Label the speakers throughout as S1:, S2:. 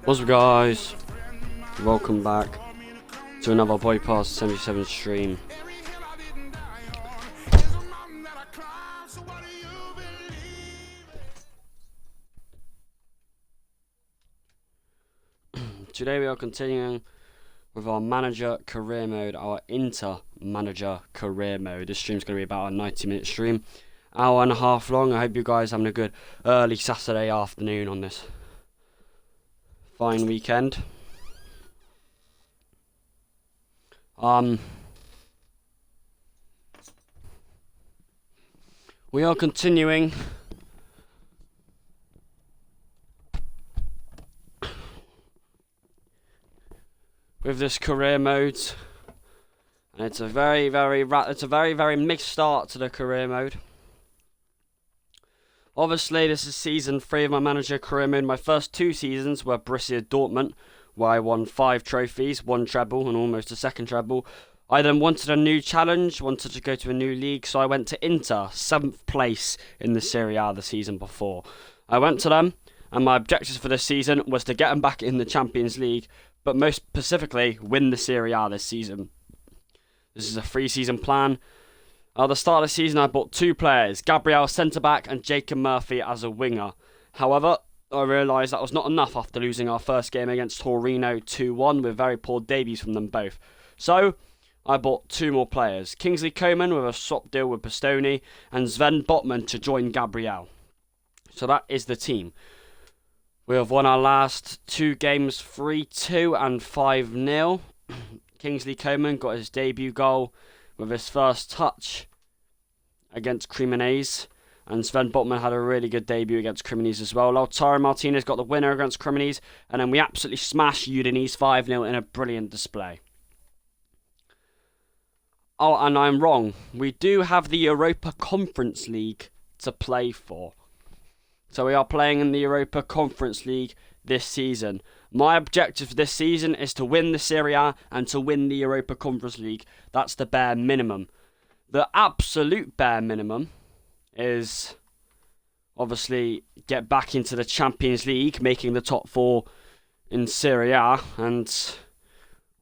S1: What's up, guys? Welcome back to another Boy Pass 77 stream. Today we are continuing with our manager career mode, our inter-manager career mode. This stream's going to be about a 90-minute stream, hour and a half long. I hope you guys are having a good early Saturday afternoon on this fine weekend. We are continuing with this career mode, and it's a very mixed start to the career mode. Obviously, this is season 3 of my manager career mode. My first 2 seasons were Borussia Dortmund, where I won 5 trophies, 1 treble, and almost a second treble. I then wanted a new challenge, wanted to go to a new league, so I went to Inter, 7th place in the Serie A the season before. I went to them, and my objectives for this season was to get them back in the Champions League, but most specifically, win the Serie A this season. This is a 3-season plan. At the start of the season, I bought 2 players, Gabriel centre-back and Jacob Murphy as a winger. However, I realised that was not enough after losing our first game against Torino 2-1 with very poor debuts from them both. So, I bought 2 more players, Kingsley Coman with a swap deal with Bastoni and Sven Botman to join Gabriel. So that is the team. We have won our last 2 games 3-2 and 5-0. Kingsley Coman got his debut goal with his first touch against Cremonese, and Sven Botman had a really good debut against Cremonese as well. Lautaro Martinez got the winner against Cremonese, and then we absolutely smashed Udinese 5-0 in a brilliant display. Oh, and I'm wrong. We do have the Europa Conference League to play for. So we are playing in the Europa Conference League this season. My objective this season is to win the Serie A and to win the Europa Conference League. That's the bare minimum. The absolute bare minimum is obviously get back into the Champions League, making the top 4 in Serie A and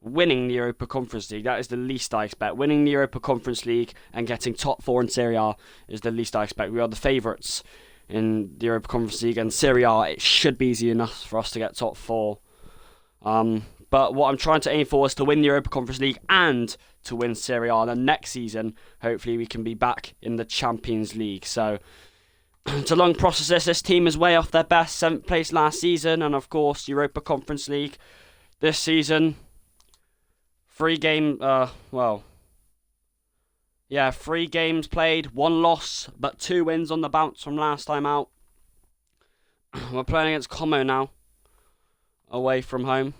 S1: winning the Europa Conference League. That is the least I expect. Winning the Europa Conference League and getting top 4 in Serie A is the least I expect. We are the favourites in the Europa Conference League, and Serie A, it should be easy enough for us to get top 4. But what I'm trying to aim for is to win the Europa Conference League and to win Serie A, and then next season, hopefully we can be back in the Champions League. So, it's a long process. This team is way off their best, 7th place last season, and of course, Europa Conference League this season. 3 games played, 1 loss, but 2 wins on the bounce from last time out. We're playing against Como now, away from home.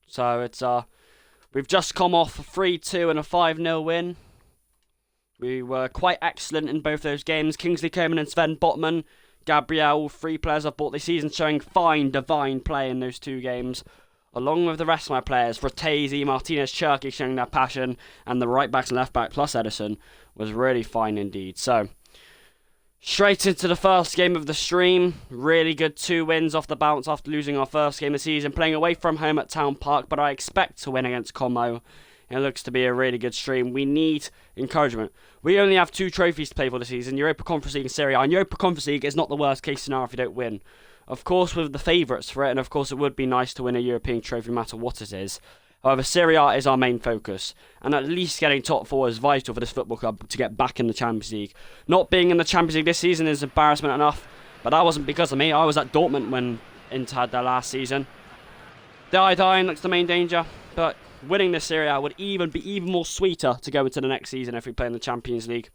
S1: So it's we've just come off a 3-2 and a 5-0 win. We were quite excellent in both those games. Kingsley Coman and Sven Botman, Gabriel, 3 players I've bought this season, showing fine, divine play in those 2 games. Along with the rest of my players, Fratesi, Martinez, Cherki showing their passion, and the right backs and left back plus Edison was really fine indeed. So, straight into the first game of the stream. Really good 2 wins off the bounce after losing our first game of the season, playing away from home at Town Park, but I expect to win against Como. It looks to be a really good stream. We need encouragement. We only have 2 trophies to play for this season, Europa Conference League and Serie A, and Europa Conference League is not the worst case scenario if you don't win. Of course, we're the favourites for it, and of course it would be nice to win a European trophy no matter what it is. However, Serie A is our main focus, and at least getting top 4 is vital for this football club to get back in the Champions League. Not being in the Champions League this season is embarrassment enough, but that wasn't because of me. I was at Dortmund when Inter had their last season. Dying looks the main danger, but winning this Serie A would be even more sweeter to go into the next season if we play in the Champions League.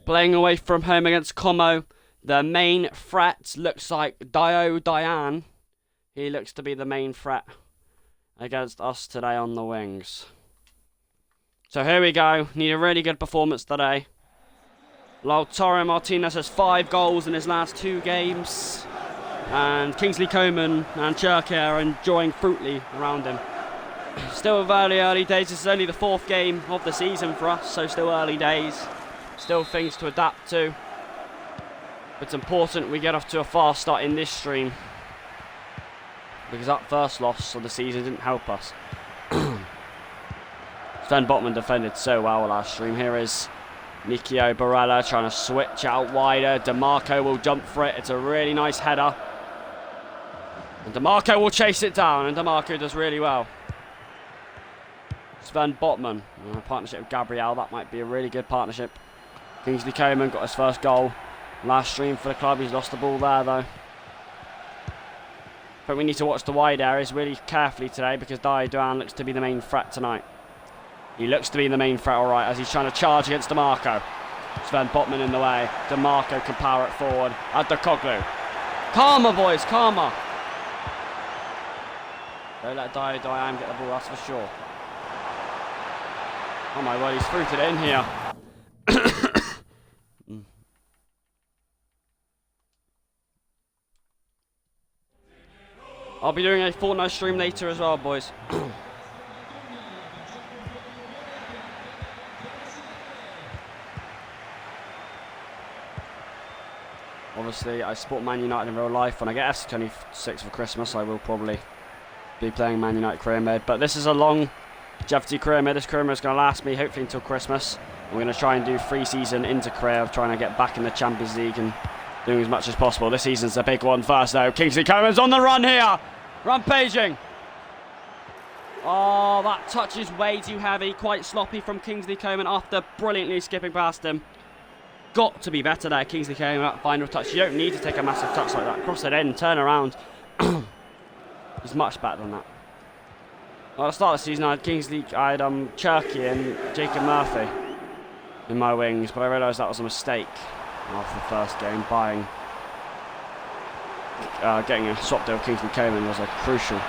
S1: Playing away from home against Como. The main threat looks like Diane. He looks to be the main threat against us today on the wings. So here we go. Need a really good performance today. Lautaro Martinez has 5 goals in his last 2 games. And Kingsley Coman and Cherki are enjoying Fruitly around him. Still very early days. This is only the 4th game of the season for us, so still early days. Still things to adapt to. It's important we get off to a fast start in this stream, because that first loss of the season didn't help us. Sven Botman defended so well last stream. Here is Nikio Barella trying to switch out wider. DeMarco will jump for it. It's a really nice header. And DeMarco will chase it down, and DeMarco does really well. Sven Botman, partnership with Gabriel, that might be a really good partnership. Kingsley Coman got his first goal last stream for the club. He's lost the ball there though. But we need to watch the wide areas really carefully today, because Doan looks to be the main threat tonight. He looks to be the main threat, alright, as he's trying to charge against DeMarco. Sven Botman in the way. DeMarco can power it forward. Adekoglu. Calmer, boys, calmer. Don't let Doan get the ball, that's for sure. Oh my word, he's fruited it in here. I'll be doing a Fortnite stream later as well, boys. Obviously, I support Man United in real life. When I get FC26 for Christmas, I will probably be playing Man United career mode. But this is a long longevity career mode. This career mode is going to last me hopefully until Christmas. I'm going to try and do free season into career of trying to get back in the Champions League and doing as much as possible. This season's a big one first though. Kingsley Coman's on the run here. Rampaging. Oh, that touch is way too heavy. Quite sloppy from Kingsley Coman after brilliantly skipping past him. Got to be better there, Kingsley Coman, that final touch. You don't need to take a massive touch like that. Cross it in, turn around. He's much better than that. Well, at the start of the season, I had Cherky and Jacob Murphy in my wings, but I realised that was a mistake after the first game. Getting a swap deal with Kingsley Coman was a crucial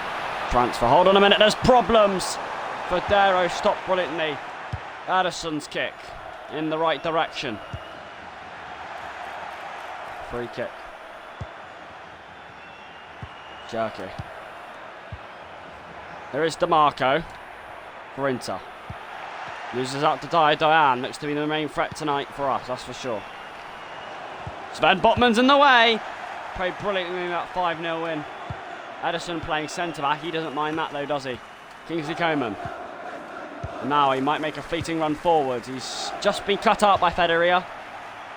S1: transfer. Hold on a minute, there's problems. Fodero stopped brilliantly. Addison's kick in the right direction. Free kick. Cherky. There is DeMarco for Inter. Loses out to Doan. Looks to be the main threat tonight for us, that's for sure. Sven Botman's in the way. Played brilliantly in that 5-0 win. Edison playing centre-back. He doesn't mind that though, does he? Kingsley Coman. And now he might make a fleeting run forward. He's just been cut out by Federer.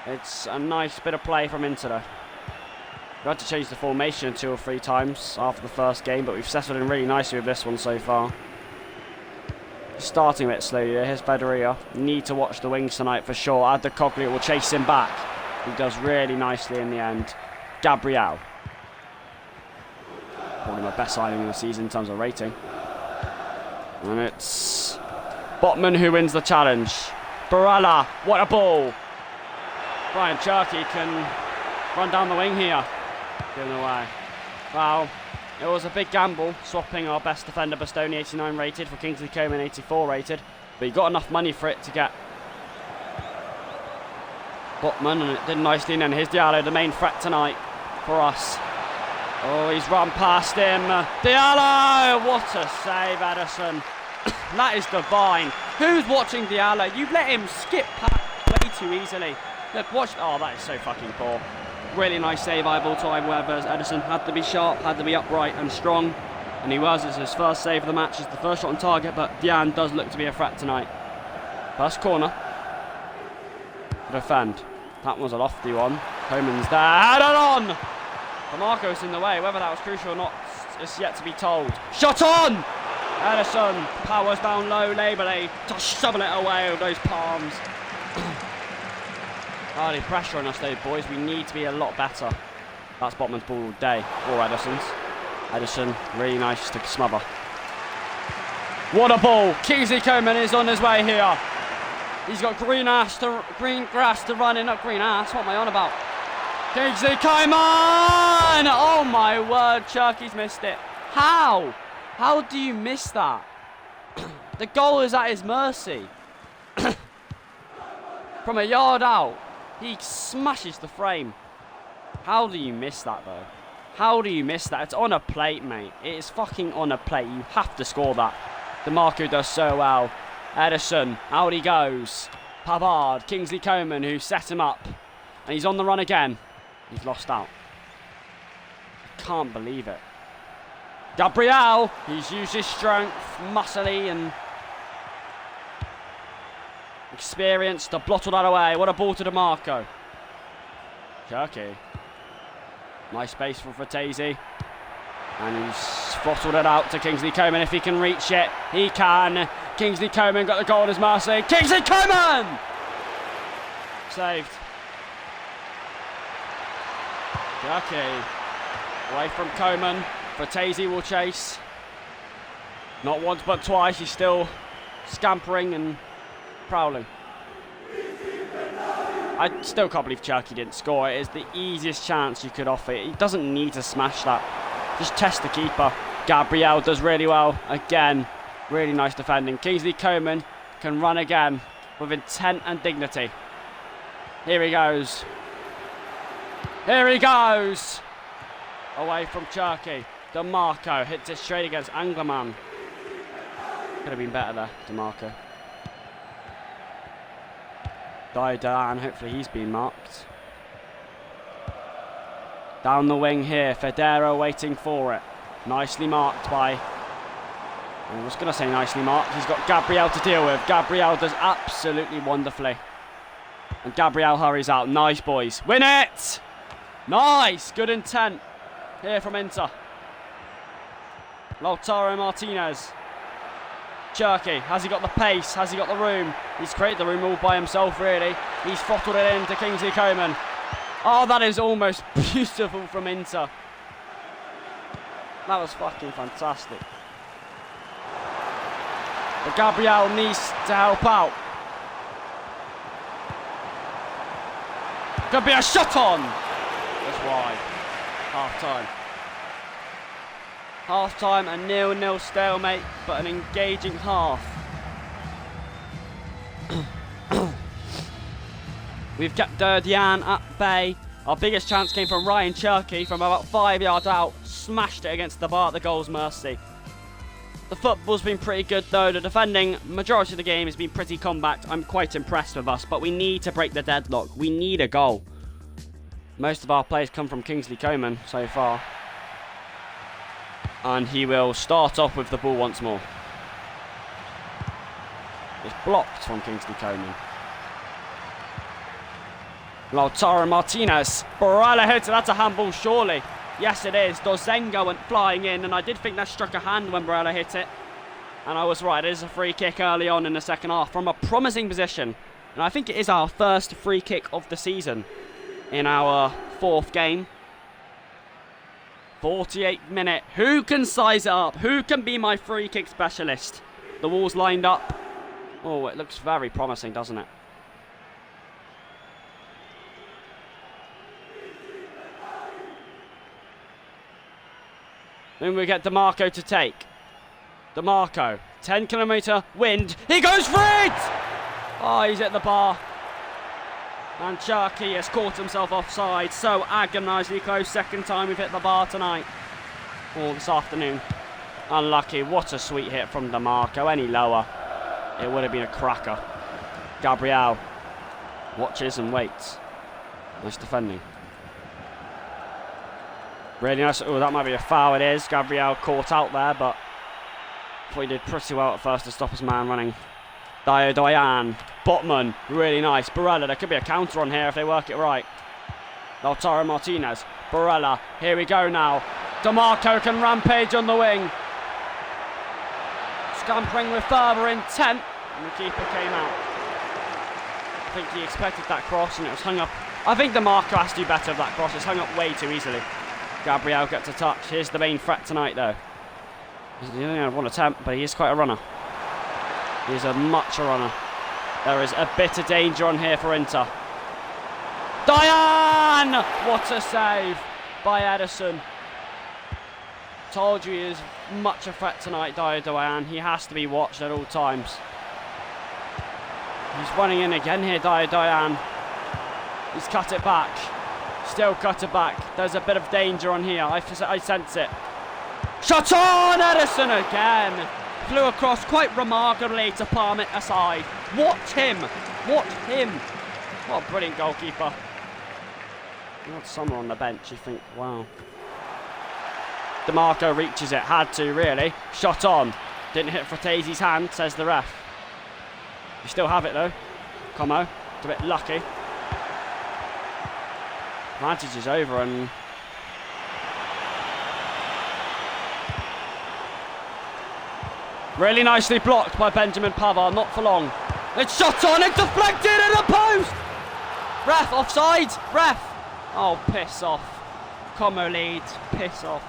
S1: It's a nice bit of play from Inter though. We had to change the formation 2 or 3 times after the first game, but we've settled in really nicely with this one so far. Starting a bit slowly there. Here's Federer. Need to watch the wings tonight for sure. Adekoglu will chase him back. He does really nicely in the end. Gabriel. Probably my best signing of the season in terms of rating. And it's Botman who wins the challenge. Barella, what a ball. Brian Cherky can run down the wing here. Given away. Wow, it was a big gamble swapping our best defender Bastoni 89 rated for Kingsley Coman 84 rated, but he got enough money for it to get Botman, and it did nicely. And here's Diallo, the main threat tonight for us. Oh, he's run past him. Diallo! What a save, Edison. That is divine. Who's watching Diallo? You've let him skip past way too easily. Look, watch. Oh, that is so fucking poor. Really nice save, eyeball time, whereas Edison had to be sharp, had to be upright and strong. And he was. It's his first save of the match. It's the first shot on target, but Dian does look to be a threat tonight. First corner. Defend. That was a lofty one. Coman's there. Head on! DeMarco's in the way. Whether that was crucial or not is yet to be told. Shot on! Edison powers down low, Labourley, just shovel it away with those palms. Hardly pressure on us though, boys. We need to be a lot better. That's Botman's ball all day, or Edison's. Edison, really nice to smother. What a ball! Kingsley Coman is on his way here. He's got green grass to run in. Not green ass, what am I on about? Kingsley Coman! Oh my word, Cherky's missed it. How? How do you miss that? The goal is at his mercy. From a yard out, he smashes the frame. How do you miss that though? How do you miss that? It's on a plate, mate. It is fucking on a plate. You have to score that. DeMarco does so well. Edison, out he goes. Pavard, Kingsley Coman who set him up. And he's on the run again. He's lost out. I can't believe it. Gabriel, he's used his strength, muscly and experience to blottle that away. What a ball to DeMarco. Cherky. Nice space for Fratesi. And he's throttled it out to Kingsley Coman. If he can reach it, he can. Kingsley Coman got the goal on his mercy. Kingsley Coman! Saved. Cherky. Away from Coman. Fratesi will chase. Not once but twice. He's still scampering and prowling. I still can't believe Cherky didn't score. It is the easiest chance you could offer. He doesn't need to smash that. Just test the keeper. Gabriel does really well. Again, really nice defending. Kingsley Coman can run again with intent and dignity. Here he goes. Here he goes. Away from Cherky. DeMarco hits it straight against Anglerman. Could have been better there, DeMarco. Diane, hopefully he's been marked. Down the wing here, Federa waiting for it. Nicely marked by... I was going to say nicely marked. He's got Gabriel to deal with. Gabriel does absolutely wonderfully. And Gabriel hurries out. Nice, boys. Win it! Nice! Good intent here from Inter. Lautaro Martinez. Cherky, has he got the pace? Has he got the room? He's created the room all by himself, really. He's throttled it into Kingsley Coman. Oh, that is almost beautiful from Inter. That was fucking fantastic. But Gabriel needs to help out. Could be a shot on. That's wide. Half time. Half time, a 0-0 stalemate, but an engaging half. We've kept Diane at bay. Our biggest chance came from Ryan Cherky from about 5 yards out. Smashed it against the bar at the goal's mercy. The football's been pretty good though. The defending, majority of the game has been pretty compact. I'm quite impressed with us, but we need to break the deadlock. We need a goal. Most of our plays come from Kingsley Coman so far. And he will start off with the ball once more. It's blocked from Kingsley Coman. Lautaro Martinez. Barella hits it. That's a handball, surely. Yes, it is. Dozengo went flying in, and I did think that struck a hand when Barella hit it. And I was right. It is a free kick early on in the second half from a promising position. And I think it is our first free kick of the season in our fourth game. 48 minute. Who can size it up? Who can be my free kick specialist? The wall's lined up. Oh, it looks very promising, doesn't it? Then we get DeMarco to take. DeMarco, 10-kilometre wind. He goes for it! Oh, he's at the bar. And Cherky has caught himself offside. So agonisingly close. Second time we've hit the bar tonight. Or this afternoon. Unlucky. What a sweet hit from DeMarco. Any lower, it would have been a cracker. Gabriel watches and waits. Nice defending. Really nice. Oh, that might be a foul. It is. Gabriel caught out there, but I thought he did pretty well at first to stop his man running. Diane. Botman. Really nice. Barella. There could be a counter on here if they work it right. Lautaro Martinez. Barella. Here we go now. DeMarco can rampage on the wing. Scampering with further intent. And the keeper came out. I think he expected that cross and it was hung up. I think DeMarco has to do better with that cross. It's hung up way too easily. Gabriel gets a touch. Here's the main threat tonight though. He's only had one attempt, but he is quite a runner. He's a much a runner. There is a bit of danger on here for Inter. Diane! What a save by Edison. Told you he is much a threat tonight, Diane. He has to be watched at all times. He's running in again here, Diane. He's cut it back. Still cut it back. There's a bit of danger on here. I sense it. Shot on! Edison again. Flew across quite remarkably to palm it aside. Watch him. Watch him. What a brilliant goalkeeper. You had Summer on the bench, you think, wow. DeMarco reaches it, had to really. Shot on. Didn't hit Fratese's hand, says the ref. You still have it though. Como, it's a bit lucky. Advantage is over and... Really nicely blocked by Benjamin Pavard, not for long. It's shot on, it's deflected in the post! Ref, offside, ref! Oh, piss off. Como leads, piss off.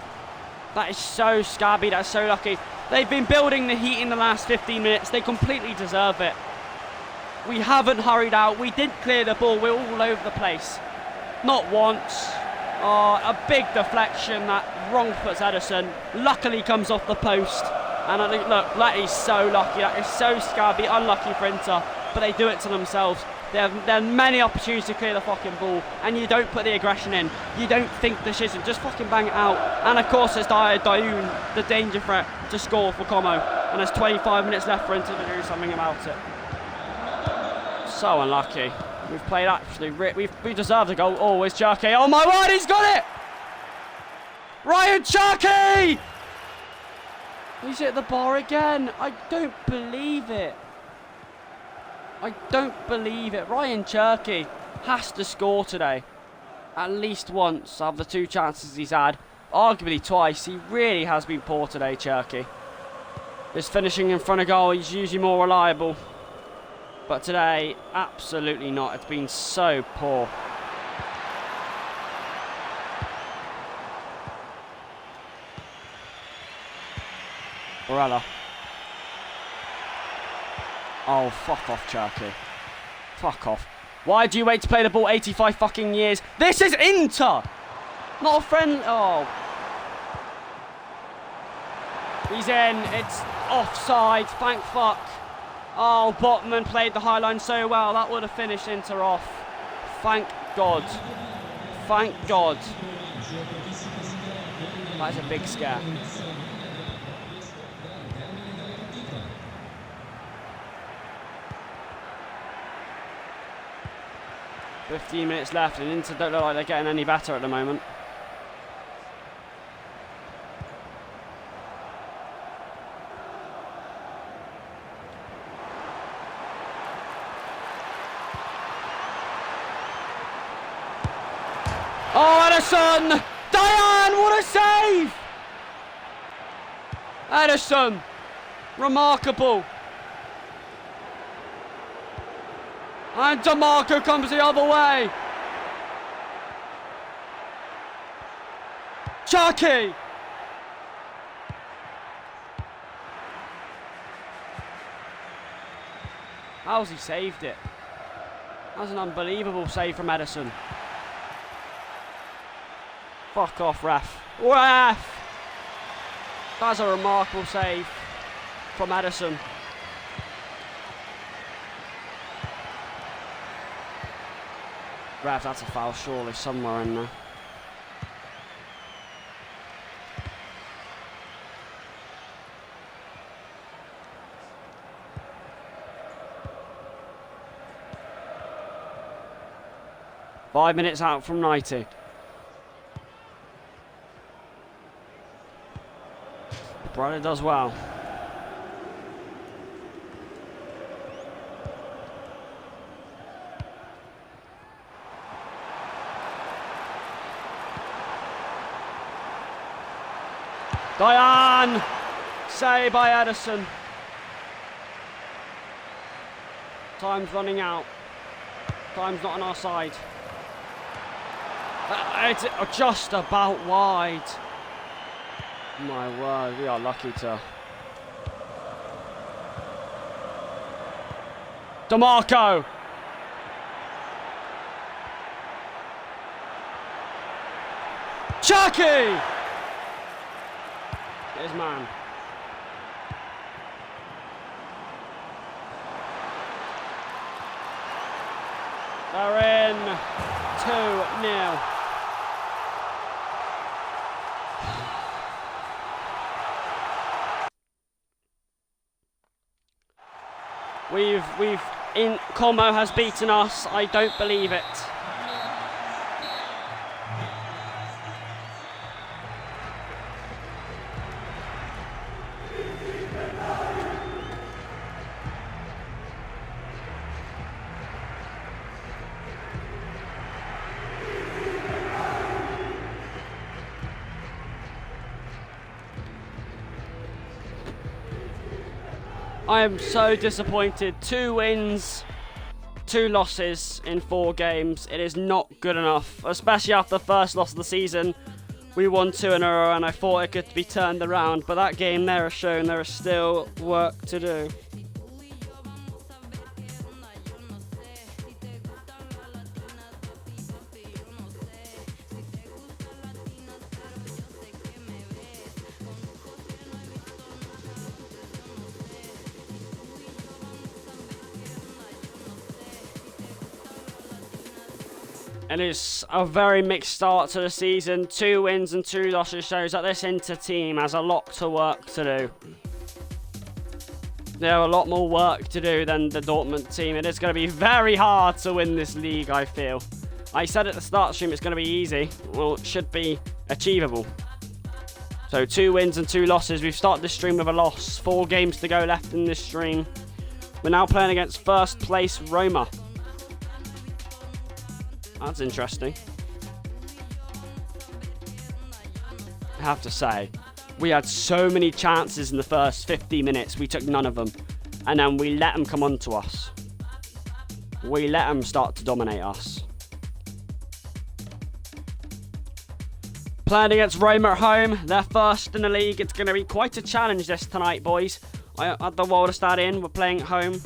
S1: That is so scabby, that's so lucky. They've been building the heat in the last 15 minutes, they completely deserve it. We haven't hurried out, we didn't clear the ball, we're all over the place. Not once. Oh, a big deflection, that wrong puts Edison. Luckily comes off the post. And I think, look, that is so lucky, that is so scabby, unlucky for Inter, but they do it to themselves. There are many opportunities to clear the fucking ball, and you don't put the aggression in. You don't think the shizzle, just fucking bang it out. And of course there's Dayoun, the danger threat, to score for Como. And there's 25 minutes left for Inter to do something about it. So unlucky. We've played actually, we deserved a goal. Oh, it's Cherki. Oh my word, he's got it! Ryan Cherki! He's hit the bar again. I don't believe it. I don't believe it. Ryan Cherki has to score today. At least once of the 2 chances he's had. Arguably twice. He really has been poor today, Cherki. His finishing in front of goal, he's usually more reliable. But today, absolutely not. It's been so poor. Borella. Oh, fuck off, Cherki. Fuck off. Why do you wait to play the ball 85 fucking years? This is Inter! Not a friend. Oh. He's in. It's offside. Thank fuck. Oh, Botman played the high line so well. That would have finished Inter off. Thank God. Thank God. That's a big scare. $15 minutes left, and Inter don't look like they're getting any better at the moment. Oh, Edison! Diane, what a save! Edison, remarkable. And DeMarco comes the other way. Cherki! How's he saved it? That's an unbelievable save from Edison. Fuck off, ref. Ref! That's a remarkable save from Edison. Ref, that's a foul surely somewhere in there. Five minutes out from 90. Brother does well. Diane! Save by Edison. Time's running out. Time's not on our side. It's just about wide. My word, we are lucky to... DeMarco! Cherki! His man. They're in 2-0. Como has beaten us. I don't believe it. I am so disappointed. 2 wins, 2 losses in 4 games. It is not good enough, especially after the first loss of the season. We won 2 in a row and I thought it could be turned around, but that game there has shown there is still work to do. It is a very mixed start to the season. 2 wins and 2 losses shows that this Inter team has a lot to work to do. They have a lot more work to do than the Dortmund team. It is going to be very hard to win this league, I feel. I said at the start stream it's going to be easy. Well, it should be achievable. So 2 wins and 2 losses. We've started this stream with a loss. 4 games to go left in this stream. We're now playing against first place Roma. That's interesting. I have to say, we had so many chances in the first 50 minutes. We took none of them. And then we let them come on to us. We let them start to dominate us. Playing against Roma at home. They're first in the league. It's going to be quite a challenge this tonight, boys. I had the World Stad in. We're playing at home.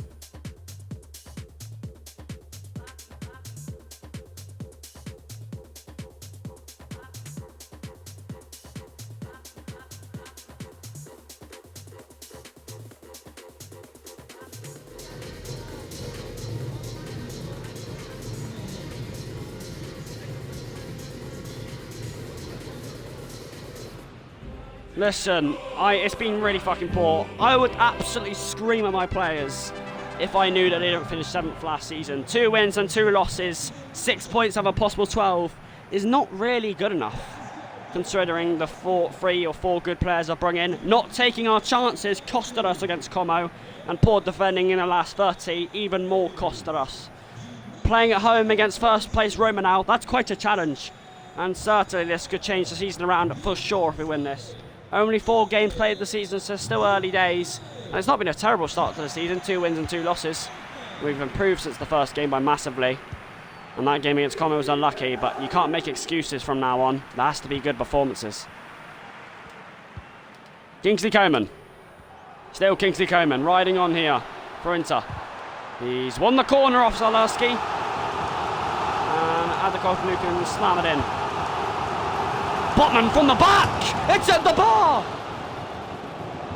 S1: Listen, it's been really fucking poor. I would absolutely scream at my players if I knew that they didn't finish 7th last season. 2 wins and 2 losses, 6 points out of a possible 12 is not really good enough, considering the 3 or 4 good players I bring in. Not taking our chances costed us against Como, and poor defending in the last 30 even more costed us. Playing at home against first place Roma now, that's quite a challenge, and certainly this could change the season around for sure if we win this. Only 4 games played this season, so still early days. And it's not been a terrible start to the season. 2 wins and 2 losses. We've improved since the first game by massively. And that game against Como was unlucky, but you can't make excuses from now on. There has to be good performances. Kingsley Coman. Still Kingsley Coman, riding on here for Inter. He's won the corner off Zalewski. And Adakov can slam it in. Botman from the back! It's at the bar!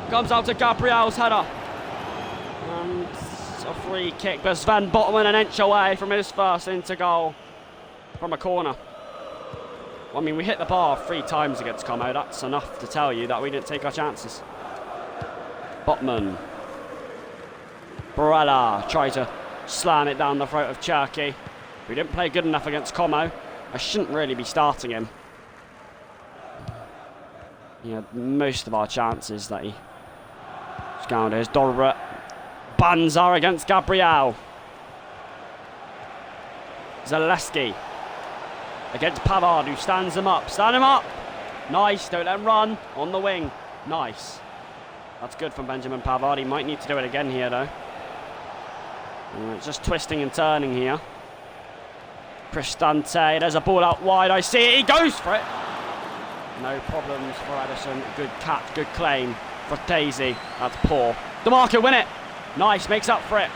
S1: Comes out to Gabriel's header. And a free kick, but Sven Botman an inch away from his first Inter goal from a corner. I mean, we hit the bar 3 times against Como. That's enough to tell you that we didn't take our chances. Botman. Barella tried to slam it down the throat of Cherki. We didn't play good enough against Como. I shouldn't really be starting him. He had most of our chances that he scounders. Dorbre. Banzar against Gabriel. Zalewski against Pavard, who stands him up. Stand him up! Nice, don't let him run. On the wing. Nice. That's good from Benjamin Pavard. He might need to do it again here, though. It's just twisting and turning here. Cristante, there's a ball out wide. I see it. He goes for it. No problems for Edison. Good catch, good claim for Daisy. That's poor. DeMarco win it. Nice, makes up for it.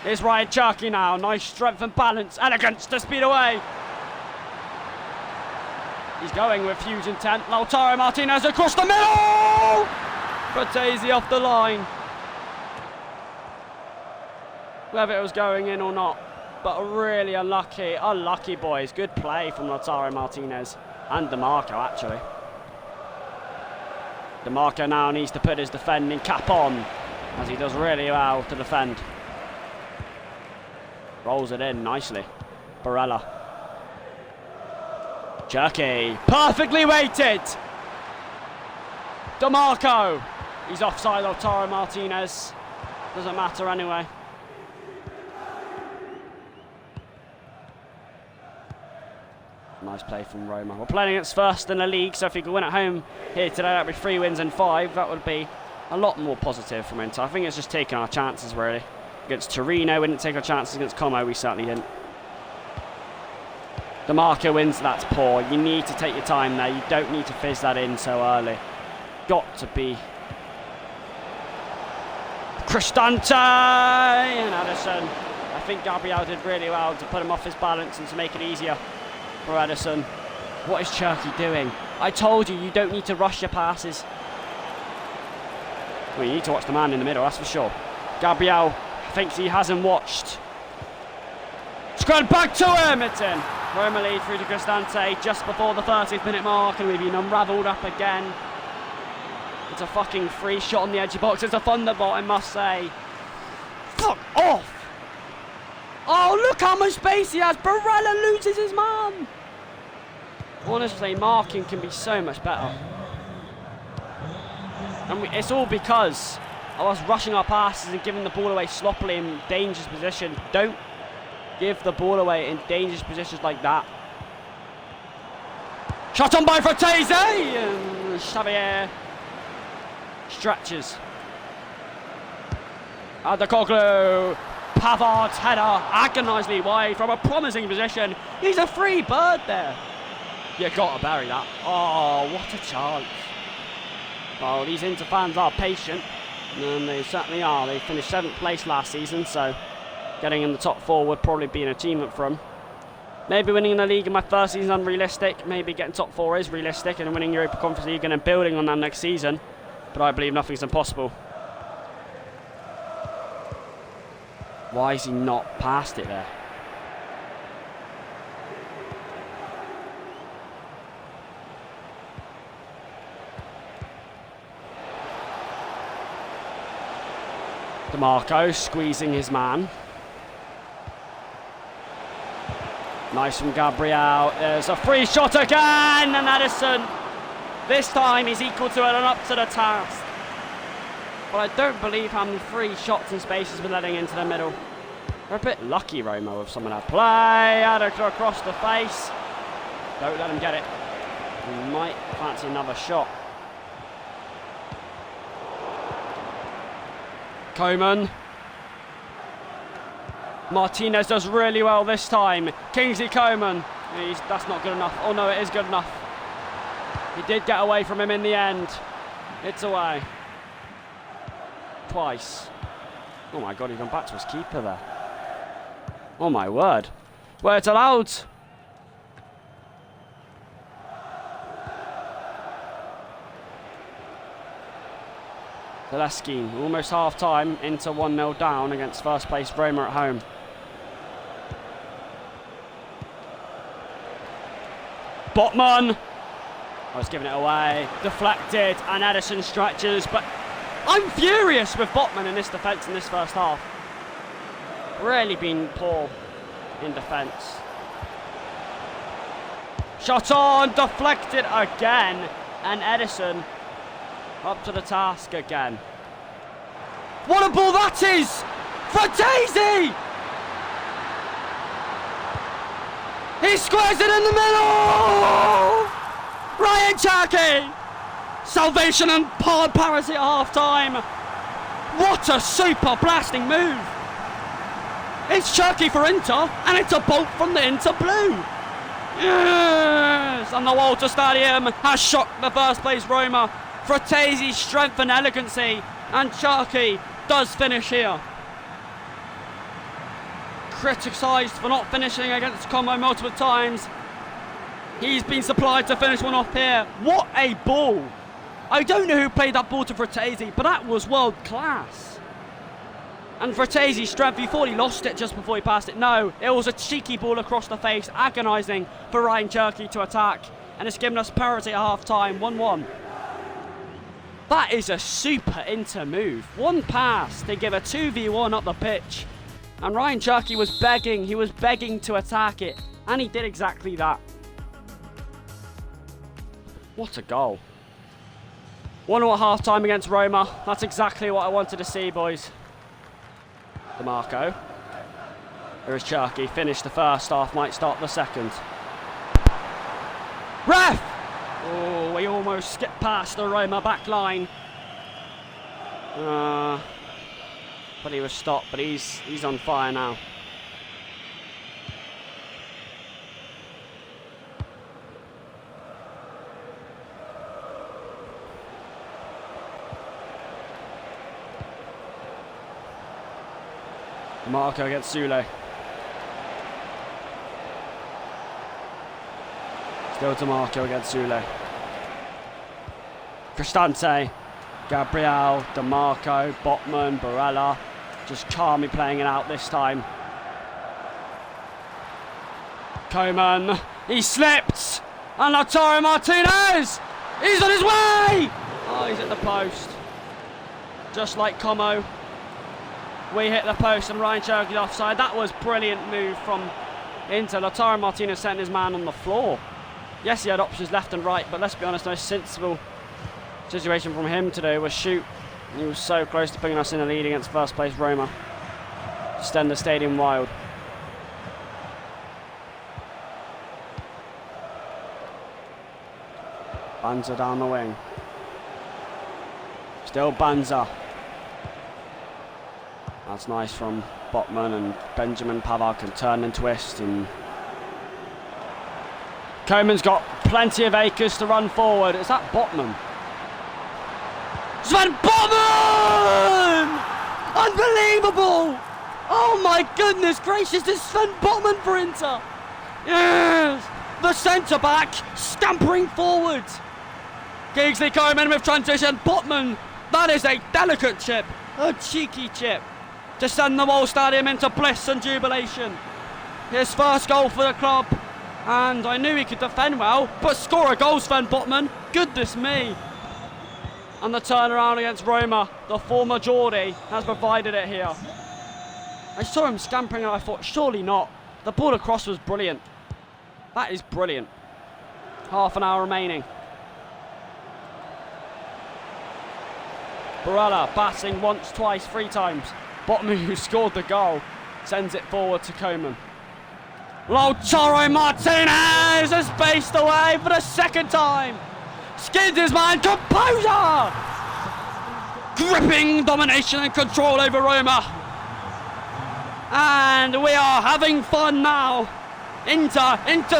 S1: Here's Ryan Cherki now. Nice strength and balance. Elegance to speed away. He's going with huge intent. Lautaro Martinez across the middle! For Daisy off the line. Whether it was going in or not. But really unlucky. Unlucky, boys. Good play from Lautaro Martinez. And DeMarco, actually. DeMarco now needs to put his defending cap on, as he does really well to defend. Rolls it in nicely. Barella. Cherki. Perfectly weighted! DeMarco. He's offside, Lautaro Martinez. Doesn't matter anyway. Nice play from Roma. We're playing against first in the league, so if we could win at home here today, that'd be 3 wins and 5. That would be a lot more positive from Inter. I think it's just taking our chances, really. Against Torino, we didn't take our chances. Against Como, we certainly didn't. DeMarco wins, that's poor. You need to take your time there. You don't need to fizz that in so early. Got to be... Cristante and Ederson. I think Gabriel did really well to put him off his balance and to make it easier for Ederson. What is Cherki doing? I told you, you don't need to rush your passes. Well, you need to watch the man in the middle, that's for sure. Gabriel thinks he hasn't watched. Squared back to him, it's in. Roma lead through to Cristante just before the 30th minute mark, and we've been unravelled up again. It's a fucking free shot on the edge of the box. It's a thunderbolt, I must say. Fuck off! Oh, look how much space he has. Barella loses his man. Honestly, marking can be so much better. And it's all because of us rushing our passes and giving the ball away sloppily in dangerous positions. Don't give the ball away in dangerous positions like that. Shot on by Fratese! And Xavier stretches. Adekoglu. Pavard's header agonisingly wide from a promising position. He's a free bird there. You gotta bury that. Oh, what a chance. Well, these Inter fans are patient, and they certainly are. They finished 7th place last season, so getting in the top 4 would probably be an achievement for them. Maybe winning the league in my first season is unrealistic. Maybe getting top 4 is realistic, and winning Europa Conference League and then building on that next season. But I believe nothing's impossible. Why is he not past it there? DeMarco squeezing his man. Nice from Gabriel. There's a free shot again, and Ederson. This time he's equal to it and up to the task. But I don't believe how many free shots and spaces we're letting into the middle. We're a bit lucky, Roma, with some of that play. Ederson across the face. Don't let him get it. He might fancy another shot. Coman. Martinez does really well this time. Kingsley Coman. That's not good enough. Oh no, it is good enough. He did get away from him in the end. It's away. Twice. Oh my god, he's gone back to his keeper there. Oh my word. Well, it's allowed. Zaleski, almost half time, into 1-0 down against first place Roma at home. Botman. I was giving it away. Deflected, and Ederson stretches, but I'm furious with Botman in this defence in this first half. Really been poor in defence. Shot on, deflected again, and Ederson up to the task again. What a ball that is! Fratese! He squares it in the middle! Ryan Cherki! Salvation and Paris at half time. What a super blasting move! It's Cherki for Inter, and it's a bolt from the Inter blue. Yes! And the Walter Stadium has shocked the first place Roma. Fratese's strength and elegancy, and Cherki does finish here. Criticised for not finishing against Como multiple times. He's been supplied to finish one off here. What a ball! I don't know who played that ball to Fratese, but that was world class. And Fratese's strength, he thought he lost it just before he passed it. No, it was a cheeky ball across the face, agonising for Ryan Cherki to attack. And it's given us parity at half time, 1-1. That is a super Inter move. One pass to give a 2v1 up the pitch. And Ryan Cherki was begging to attack it. And he did exactly that. What a goal. 1-0 at half time against Roma. That's exactly what I wanted to see, boys. DeMarco. There is Cherki. Finished the first half, might start the second. Ref! Oh, we almost skipped past the Roma back line. But he was stopped, but he's on fire now. Marco against Sule. Still DeMarco against Sule. Cristante, Gabriel, DeMarco, Botman, Barella. Just calmly playing it out this time. Coman, he slipped! And Lautaro Martinez! He's on his way! Oh, he's at the post. Just like Como. We hit the post and Ryan Cherokee offside. That was brilliant move from Inter. Lautaro Martinez sent his man on the floor. Yes, he had options left and right, but let's be honest, the most sensible situation from him today was shoot. He was so close to putting us in the lead against first place Roma. Just end the stadium wild. Banza down the wing. Still Banza. That's nice from Botman, and Benjamin Pavard can turn and twist, and Coman's got plenty of acres to run forward. Is that Botman? Sven Botman! Unbelievable! Oh my goodness gracious, it's Sven Botman for Inter! Yes! The centre back scampering forward. Kingsley Coman with transition. Botman, that is a delicate chip, a cheeky chip, to send the whole stadium into bliss and jubilation. His first goal for the club, and I knew he could defend well, but score a goal, Sven Botman. Goodness me. And the turnaround against Roma, the former Geordie, has provided it here. I saw him scampering and I thought, surely not. The ball across was brilliant. That is brilliant. Half an hour remaining. Barella batting once, twice, 3 times. Botman, who scored the goal, sends it forward to Coman. Lautaro Martinez is spaced away for the second time. Skids his man, composure! Gripping domination and control over Roma. And we are having fun now. Into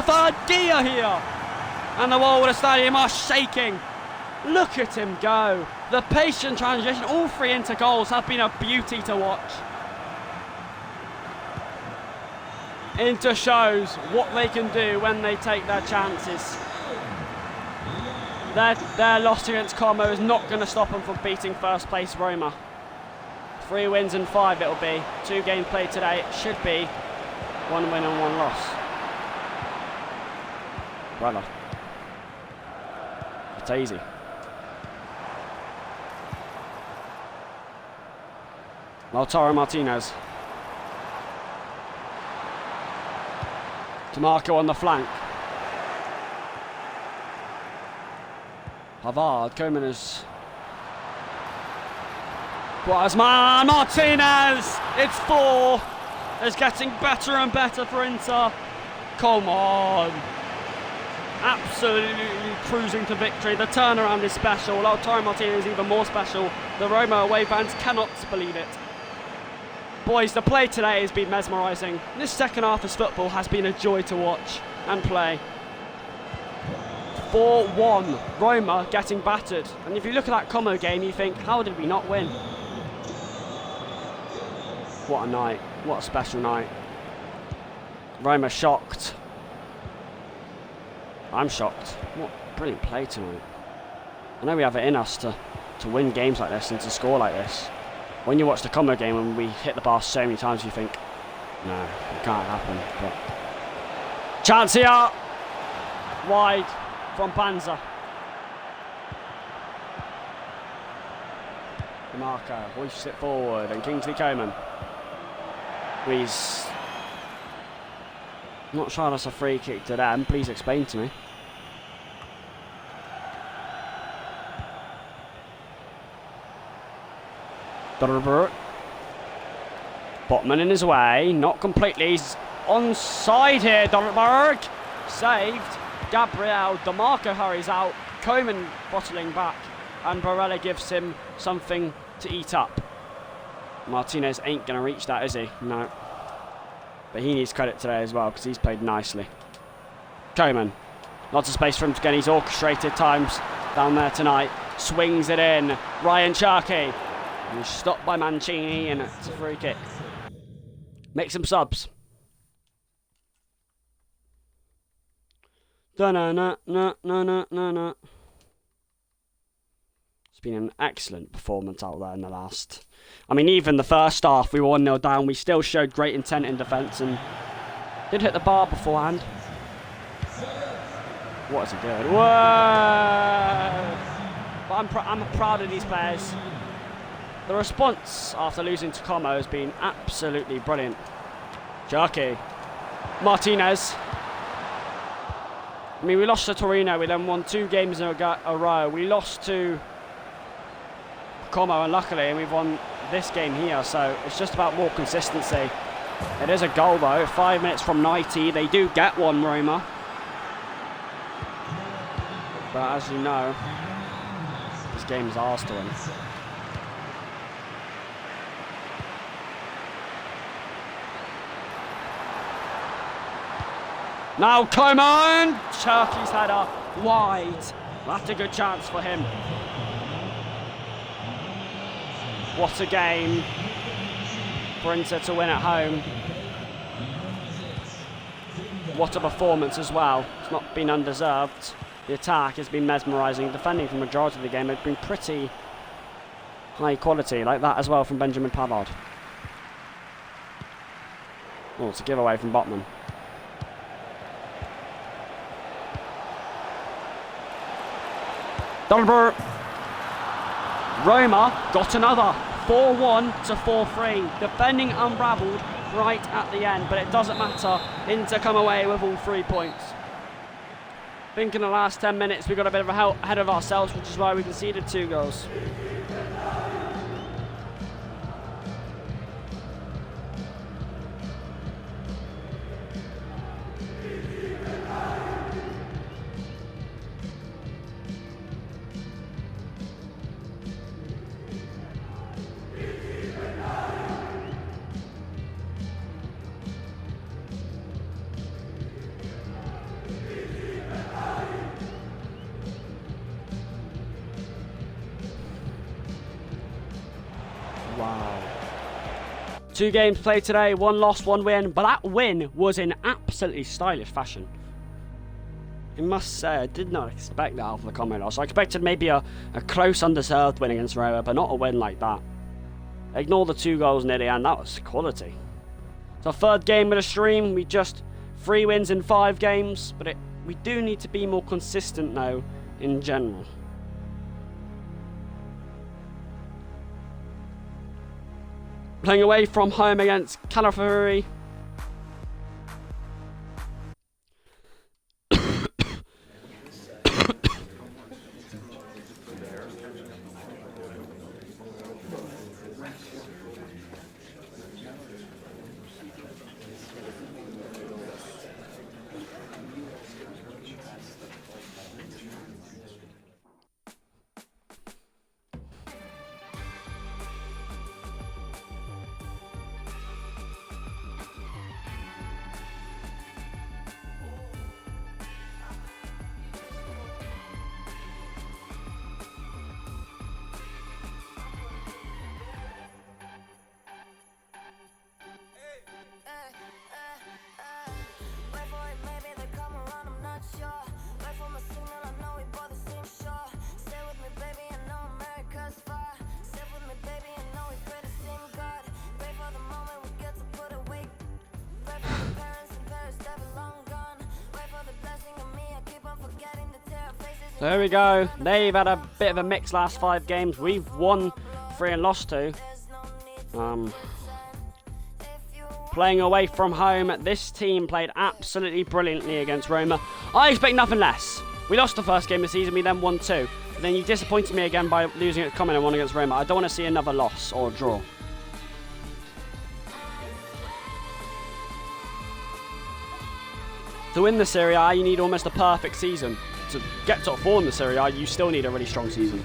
S1: third gear here. And the wall of the stadium are shaking. Look at him go. The patient transition, all 3 Inter goals have been a beauty to watch. Inter shows what they can do when they take their chances. Their loss against Como is not going to stop them from beating first place Roma. 3 wins and 5 it'll be. 2 games played today. It should be 1 win and 1 loss. Brother. It's easy. Lautaro Martinez. DeMarco on the flank. Pavard, Coman is... Guasman, Martinez! It's 4. It's getting better and better for Inter. Come on. Absolutely cruising to victory. The turnaround is special. Lautaro Martinez is even more special. The Roma away fans cannot believe it. Boys, the play today has been mesmerising. This second half of football has been a joy to watch and play. 4-1, Roma getting battered. And if you look at that Como game, you think, how did we not win? What a night. What a special night. Roma shocked. I'm shocked. What brilliant play tonight. I know we have it in us to win games like this and to score like this. When you watch the Como game and we hit the bar so many times, you think, no, it can't happen. But chance here, wide from Panza. DeMarco hoists it forward, and Kingsley Coman. He's not sure that's a free kick to them. Please explain to me. Botman in his way, not completely. He's onside here. Dortberg saved. Gabriel, DeMarco hurries out. Coman bottling back, and Barella gives him something to eat up. Martinez ain't going to reach that, is he? No. But he needs credit today as well because he's played nicely. Coman. Lots of space for him to get his orchestrated times down there tonight. Swings it in. Ryan Cherky. He's stopped by Mancini and it's a free kick. Make some subs. Da-na-na-na-na-na-na. It's been an excellent performance out there in the last. I mean, even the first half, we were 1-0 down. We still showed great intent in defence and did hit the bar beforehand. What is he doing? Whoa! But I'm proud of these players. The response after losing to Como has been absolutely brilliant. Cherky. Martinez. I mean, we lost to Torino. We then won 2 games in a row. We lost to Como, and luckily, and we've won this game here. So it's just about more consistency. It is a goal, though. 5 minutes from 90. They do get one, Roma. But as you know, this game is ours to win. Now, come on! Cherky's header wide. That's a good chance for him. What a game for Inter to win at home. What a performance as well. It's not been undeserved. The attack has been mesmerising. Defending for the majority of the game has been pretty high quality, like that as well from Benjamin Pavard. Oh, it's a giveaway from Botman. Dolber. Roma got another 4-1 to 4-3. Defending unravelled right at the end, but it doesn't matter. Inter come away with all 3 points. I think in the last 10 minutes we got a bit of a ahead of ourselves, which is why we conceded 2 goals. Wow. 2 games played today, 1 loss, 1 win, but that win was in absolutely stylish fashion. I must say, I did not expect that out of the Como loss. I expected maybe a close, undeserved win against Roma, but not a win like that. Ignore the 2 goals near the end, that was quality. It's our 3rd game of the stream. We just 3 wins in 5 games, but we do need to be more consistent though, in general. Playing away from home against Calafuri. So here we go. They've had a bit of a mix last 5 games. We've won 3 and lost 2. Playing away from home, this team played absolutely brilliantly against Roma. I expect nothing less. We lost the first game of the season, we then won 2. But then you disappointed me again by losing at Como and 1 against Roma. I don't want to see another loss or a draw. To win the Serie A, you need almost a perfect season. To get top 4 in the Serie A, you still need a really strong season.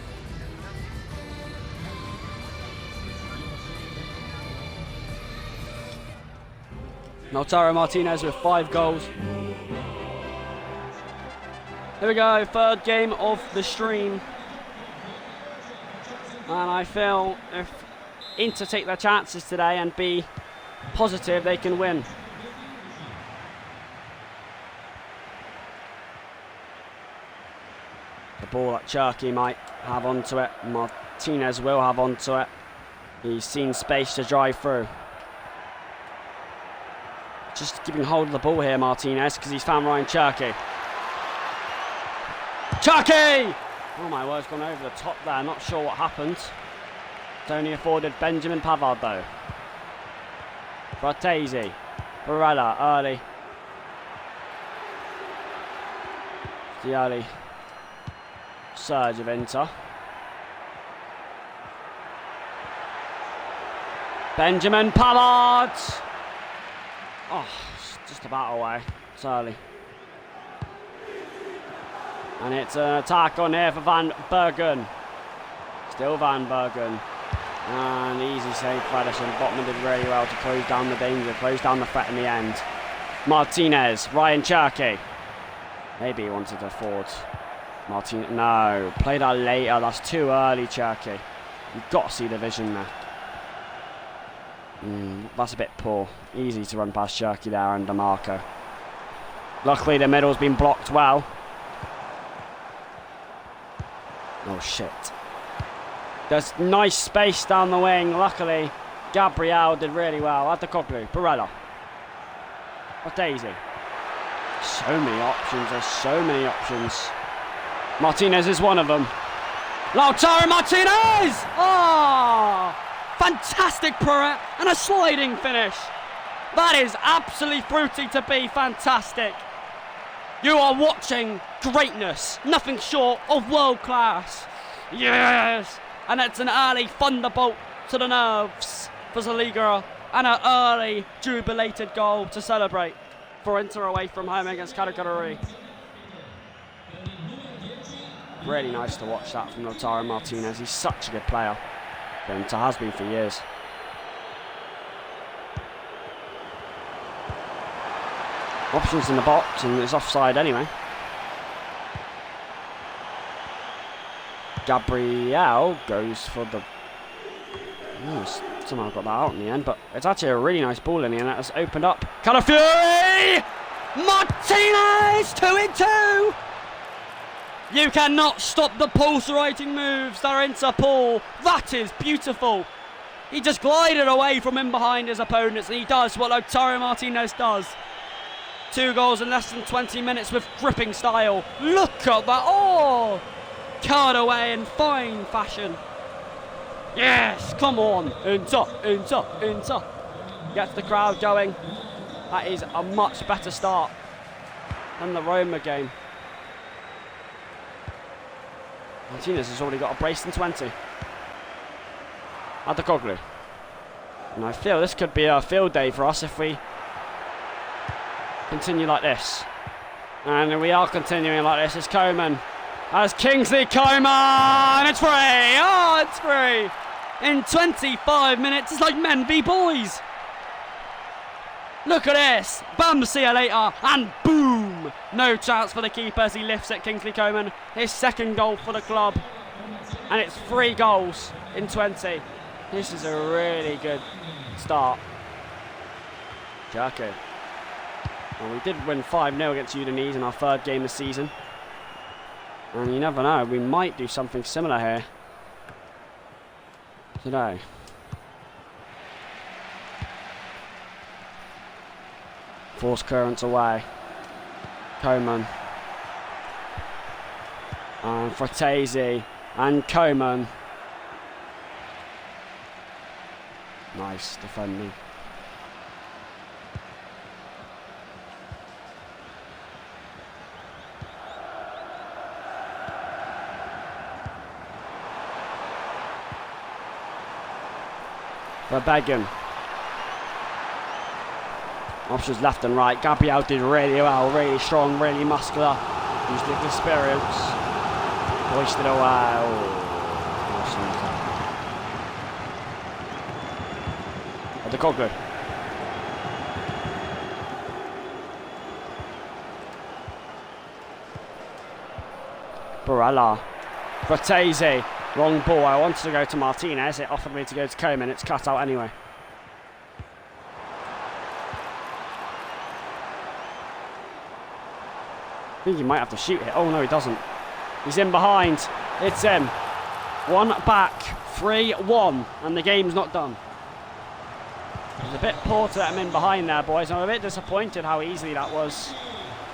S1: Lautaro Martinez with 5 goals. Here we go, third game of the stream. And I feel if Inter take their chances today and be positive, they can win. The ball that Cherki might have onto it. Martinez will have onto it. He's seen space to drive through. Just keeping hold of the ball here, Martinez, because he's found Ryan Cherki. Cherki! Oh my word, it's gone over the top there. Not sure what happened. It's only afforded Benjamin Pavard though. Fratesi. Barella early. The early surge of Inter. Benjamin Pavard! Oh, it's just about away. It's early. And it's an attack on here for Van Bergen. Still Van Bergen. And easy save for Edison. Botman did really well to close down the danger, close down the threat in the end. Martinez, Ryan Cherki. Maybe he wanted to forward. Martinez, no. Play that later, that's too early, Cherki. You've got to see the vision there. That's a bit poor. Easy to run past Cherki there under Marco. Luckily the middle's been blocked well. Oh shit. There's nice space down the wing. Luckily, Gabriel did really well. Adekoglu, Barella. Daisy. So many options. There's so many options. Martinez is one of them. Lautaro Martinez! Oh! Fantastic pirouette and a sliding finish. That is absolutely fruity to be fantastic. You are watching greatness. Nothing short of world class. Yes! And it's an early thunderbolt to the nerves for Zaliga and an early jubilated goal to celebrate for Inter away from home against Cagliari. Really nice to watch that from Lautaro Martinez. He's such a good player. Inter has been for years. Options in the box and it's offside anyway. Gabriel goes for the... somehow got that out in the end, but it's actually a really nice ball in the end. That has opened up. Calafiori! Martinez! 2-2! You cannot stop the pulsating moves that are into Paul. That is beautiful. He just glided away from in behind his opponents, and he does what Lautaro Martinez does. 2 goals in less than 20 minutes with gripping style. Look at that. Oh! Card away in fine fashion. Yes, come on. Inter. Gets the crowd going. That is a much better start than the Roma game. Martinez has already got a brace in 20. Adekoglu. And I feel this could be a field day for us if we continue like this. And we are continuing like this. It's Coman. As Kingsley Coman, it's free! Oh, it's free! In 25 minutes, it's like men v boys! Look at this! Bam, see you later, and boom! No chance for the keeper as he lifts it, Kingsley Coman. His second goal for the club. And it's 3 goals in 20. This is a really good start. Cherki. Well, we did win 5-0 against Udinese in our 3rd game this season. And you never know, we might do something similar here today. Force currents away. Coman. And Fratesi. And Coman. Nice defending. Verbegen. Options left and right. Gabriel did really well, really strong, really muscular. Used his experience. Hoisted away. Adekoglu. Barella. Fratesi. Wrong ball. I wanted to go to Martinez. It offered me to go to Coman. It's cut out anyway. I think he might have to shoot it. Oh, no, he doesn't. He's in behind. It's him. One back. 3-1. And the game's not done. It was a bit poor to let him in behind there, boys. I'm a bit disappointed how easily that was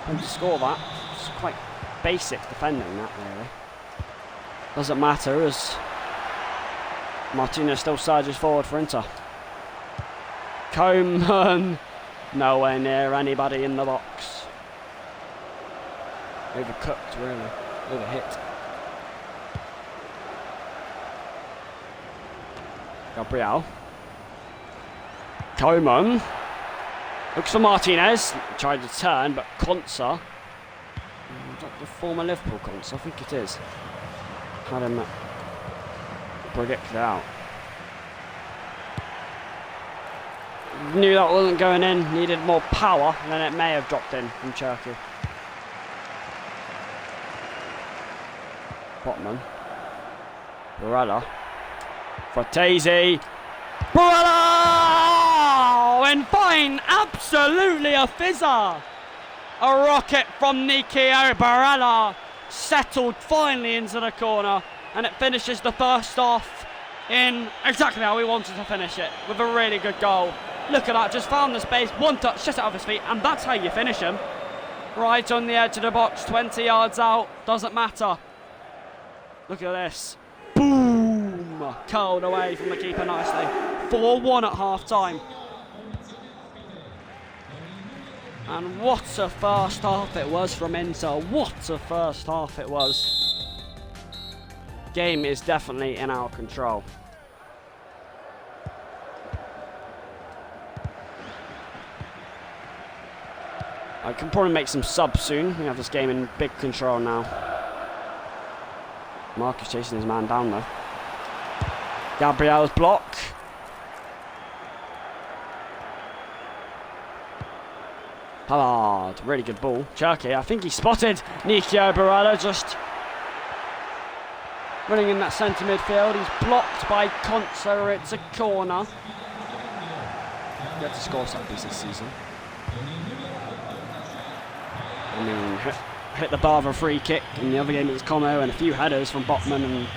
S1: to score that. It's quite basic defending, that, really. Doesn't matter as Martinez still surges forward for Inter. Coman. Nowhere near anybody in the box. Overcooked, really. Overhit. Gabriel. Coman. Looks for Martinez. Tried to turn, but Konsa. Is that the former Liverpool Konsa? I think it is. Had him predicted out. Knew that wasn't going in. Needed more power, and then it may have dropped in from Cherki. Botman. Barella. Fratesi. Barella! In fine, absolutely a fizzer. A rocket from Nikio Barella. Settled finally into the corner, and it finishes the first half in exactly how we wanted to finish it, with a really good goal. Look at that, just found the space, one touch, shut it off his feet, and that's how you finish him. Right on the edge of the box, 20 yards out, doesn't matter. Look at this. Boom! Curled away from the keeper nicely. 4-1 at half time. And what a first half it was from Inter. What a first half it was. Game is definitely in our control. I can probably make some subs soon. We have this game in big control now. Marcus chasing his man down though. Gabriel's block. Hard, really good ball. Cherki, I think he spotted Nikio Barella just running in that centre midfield. He's blocked by Konsa. It's a corner. He had to score set piece this season. I mean, hit the bar of a free kick. In the other game it was Como, and a few headers from Botman and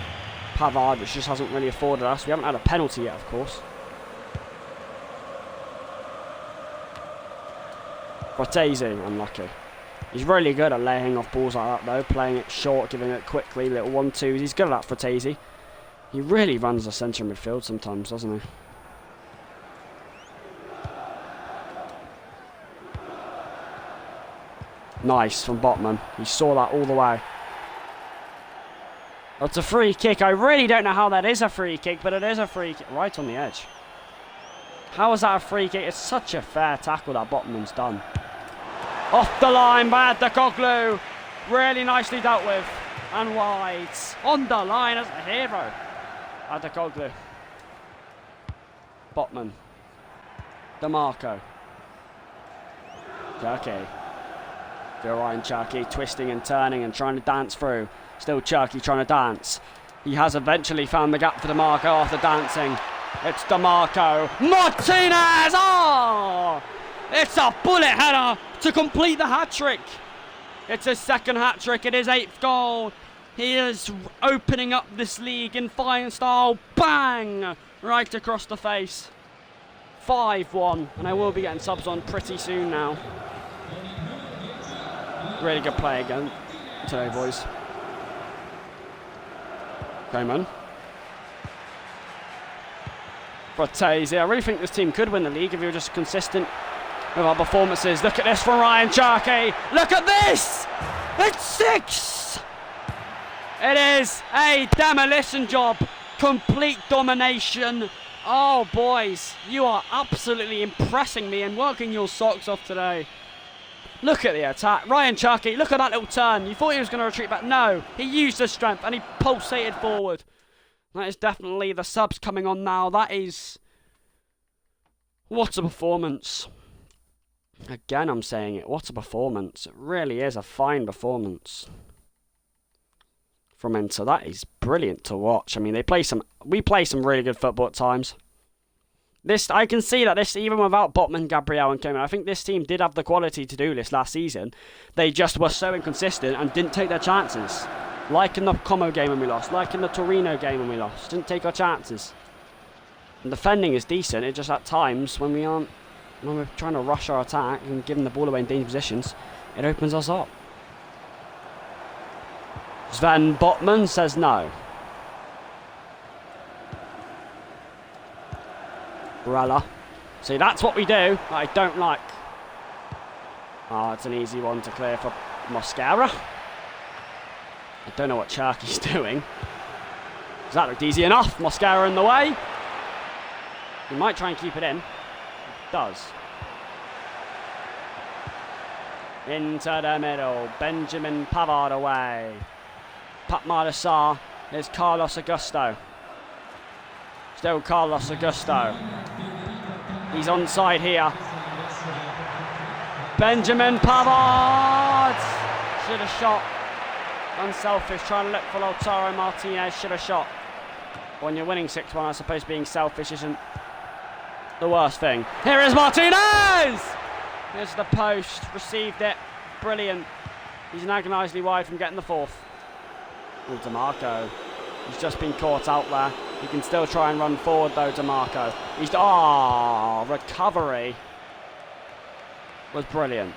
S1: Pavard, which just hasn't really afforded us. We haven't had a penalty yet, of course. Fratesi, unlucky. He's really good at laying off balls like that though, playing it short, giving it quickly, little 1-2s. He's good at that, Fratesi. He really runs the centre midfield sometimes, doesn't he? Nice from Botman. He saw that all the way. That's a free kick. I really don't know how that is a free kick, but it is a free kick. Right on the edge. How is that a free kick? It's such a fair tackle that Botman's done. Off the line by Adekoglu. Really nicely dealt with. And wide. On the line as a hero. Adekoglu. Botman. DeMarco. Cherki. Ryan Cherki twisting and turning and trying to dance through. Still Cherki trying to dance. He has eventually found the gap for DeMarco after dancing. It's DeMarco. Martinez! Oh! It's a bullet header to complete the hat-trick. It's his second hat-trick. It is 8th goal. He is opening up this league in fine style. Bang! Right across the face. 5-1. And I will be getting subs on pretty soon now. Really good play again today, boys. Coman. Fratesi. I really think this team could win the league if we were just consistent with our performances. Look at this from Ryan Cherki. Look at this! It's 6! It is a demolition job. Complete domination. Oh, boys, you are absolutely impressing me and working your socks off today. Look at the attack. Ryan Cherki, look at that little turn. You thought he was going to retreat back. No, he used his strength and he pulsated forward. That is definitely the subs coming on now. That is... what a performance. Again, I'm saying it. What a performance. It really is a fine performance. from Inter. That is brilliant to watch. I mean, we play some really good football at times. I can see that this, even without Botman, Gabriel and Koeman, I think this team did have the quality to do this last season. They just were so inconsistent and didn't take their chances. Like in the Como game when we lost, like in the Torino game when we lost. Didn't take our chances. And defending is decent, it just at times when we're trying to rush our attack and giving the ball away in dangerous positions, it opens us up. Sven Botman says no. Barella. See, that's what we do that I don't like. Oh, it's an easy one to clear for Mosquera. I don't know what Cherky's doing. Does that look easy enough? Mosquera in the way. He might try and keep it in. It does. Into the middle. Benjamin Pavard away. Pat Mardasar. There's Carlos Augusto. Still Carlos Augusto. He's onside here. Benjamin Pavard! Should have shot. Unselfish, trying to look for Lautaro Martinez. Should have shot. When you're winning 6-1, I suppose being selfish isn't the worst thing. Here is Martinez! Here's the post. Received it. Brilliant. He's an agonisingly wide from getting the fourth. Oh, DeMarco. He's just been caught out there. He can still try and run forward though, DeMarco. Recovery was brilliant.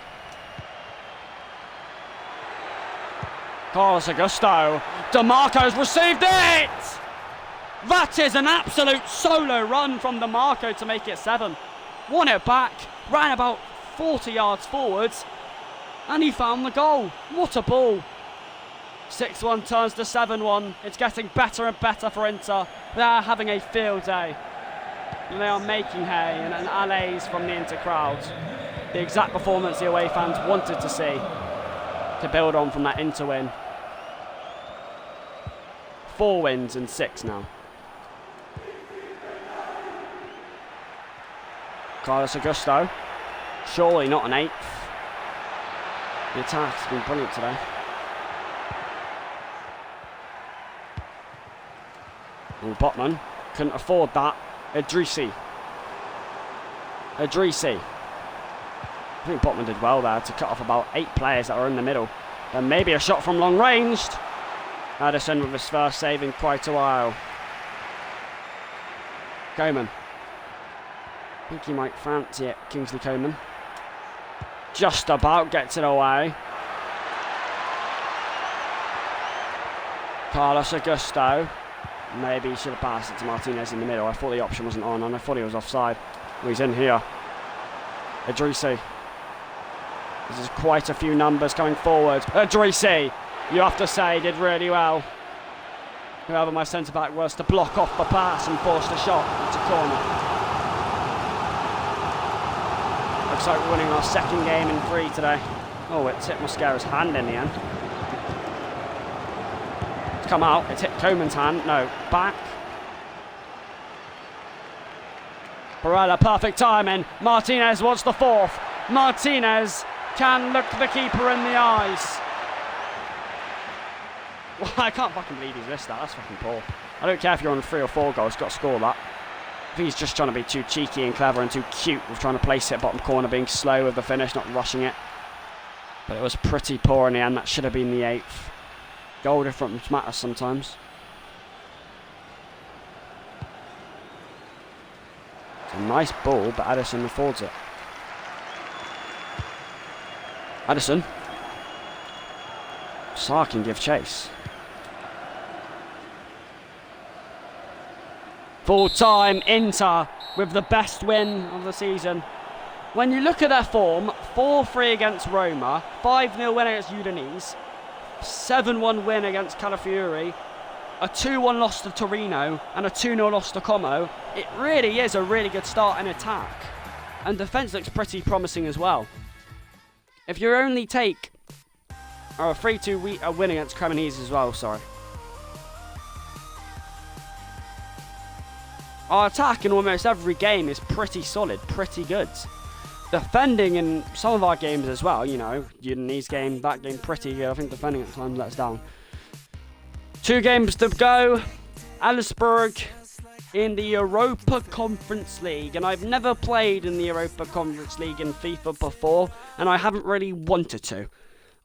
S1: Carlos Augusto. DeMarco's received it! That is an absolute solo run from DeMarco to make it 7. Won it back, ran about 40 yards forwards, and he found the goal. What a ball. 6-1 turns to 7-1. It's getting better and better for Inter. They are having a field day. And they are making hay and allays from the Inter crowd. The exact performance the away fans wanted to see to build on from that Inter win. 4 wins and 6 now. Carlos Augusto. Surely not an 8th. The attack's been brilliant today. Oh, Botman couldn't afford that. Idrissi. I think Botman did well there to cut off about 8 players that are in the middle. Then maybe a shot from long ranged. Addison with his first save in quite a while. Koeman. I think he might fancy it, Kingsley Coman. Just about gets it away. Carlos Augusto. Maybe he should have passed it to Martinez in the middle. I thought the option wasn't on and I thought he was offside. Well, he's in here. Idrissi. There's quite a few numbers coming forward. Idrissi, you have to say, did really well. Whoever my centre-back was to block off the pass and force the shot into corner. Looks like we're winning our 2nd game in 3 today. Oh, it's hit Mosquera's hand in the end. It's come out, it's hit Koeman's hand. No, back. Barella, perfect timing. Martinez wants the 4th. Martinez can look the keeper in the eyes. Well, I can't fucking believe he's missed that. That's fucking poor. I don't care if you're on 3 or 4 goals, got to score that. I think he's just trying to be too cheeky and clever and too cute with trying to place it bottom corner, being slow with the finish, not rushing it. But it was pretty poor in the end. That should have been the 8th. Goal difference matters sometimes. It's a nice ball, but Addison affords it. Addison. Sarr can give chase. Full time, Inter with the best win of the season. When you look at their form, 4-3 against Roma, 5-0 win against Udinese, 7-1 win against Calafiori, a 2-1 loss to Torino and a 2-0 loss to Como. It really is a really good start in attack. And defence looks pretty promising as well. If you only take a 3-2 win against Cremonese as well, sorry. Our attack in almost every game is pretty solid, pretty good. Defending in some of our games as well, you know, Udinese game, that game pretty good. I think defending at times lets down. 2 games to go. Elfsborg in the Europa Conference League, and I've never played in the Europa Conference League in FIFA before, and I haven't really wanted to.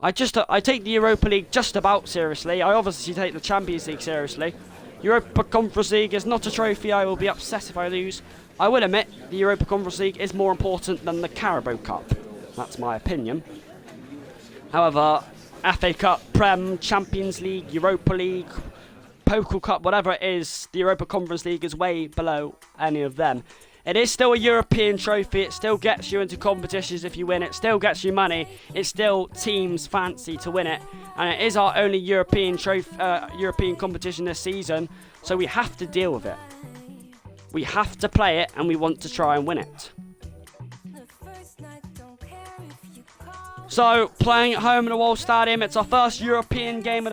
S1: I take the Europa League just about seriously. I obviously take the Champions League seriously. Europa Conference League is not a trophy I will be upset if I lose. I will admit the Europa Conference League is more important than the Carabao Cup. That's my opinion. However, FA Cup, Prem, Champions League, Europa League, Pokal Cup, whatever it is, the Europa Conference League is way below any of them. It is still a European trophy. It still gets you into competitions if you win it. Still gets you money. It still teams fancy to win it, and it is our only European competition this season. So we have to deal with it. We have to play it, and we want to try and win it. So playing at home in the Wall Stadium, it's our first European game of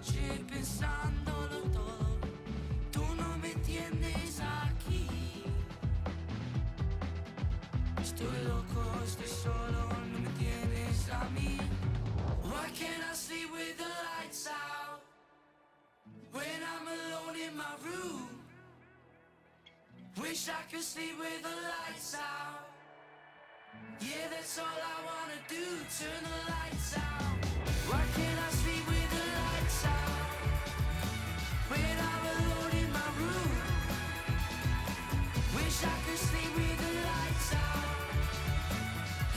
S2: noche pensándolo todo. Tú no me entiendes aquí. Estoy loco, estoy solo, no me tienes a mí. Why can't I sleep with the lights out when I'm alone in my room? Wish I could sleep with the lights out. Yeah, that's all I wanna do, turn the lights out. Why can't I sleep with the lights out when I'm alone in my room? Wish I could sleep with the lights out.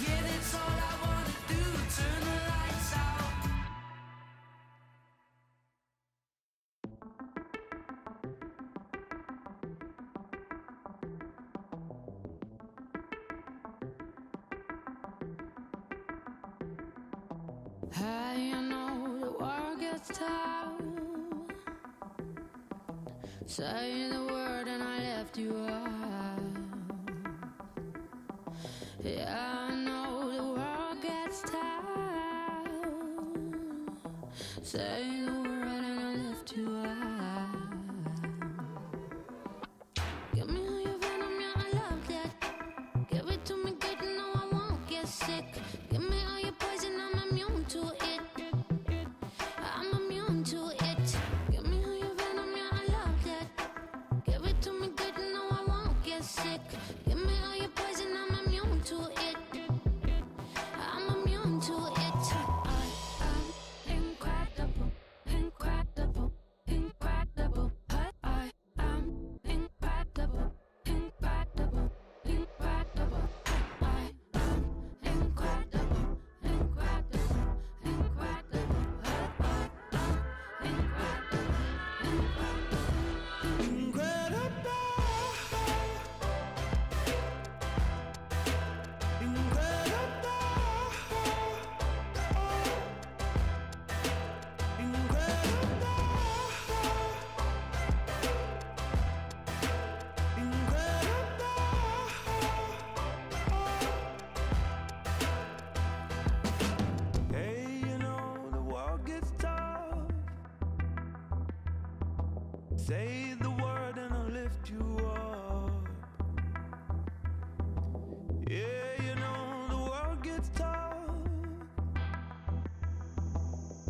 S2: Yeah, that's all I wanna do, turn the lights out.
S3: Hey, you know the world gets tough. Say the word and I left you out. Yeah, I know the world gets tough. Say the word and I left you out. Give me all your venom, yeah, I love that. Give it to me good, no, I won't get sick. Give me all your poison, I'm immune to it. I'm immune to it. Give me all your venom, yeah, I love that. Give it to me good, no, I won't get sick. Give me all your poison, I'm immune to it. I'm immune to it. I am incredible, incredible, incredible. I am incredible, incredible, incredible. I am incredible, incredible, incredible.
S2: Hey, you know the world gets tough. Say the word and I'll lift you up. Yeah, you know the world gets tough.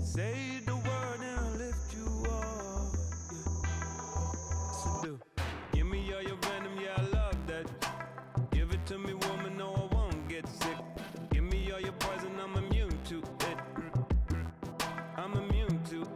S2: Say the word and I'll lift you up. Yeah. So do. Give me all your venom, yeah, I love that. Give it to me, woman, no, I won't get sick. Give me all your poison, I'm immune to it. I'm immune to it.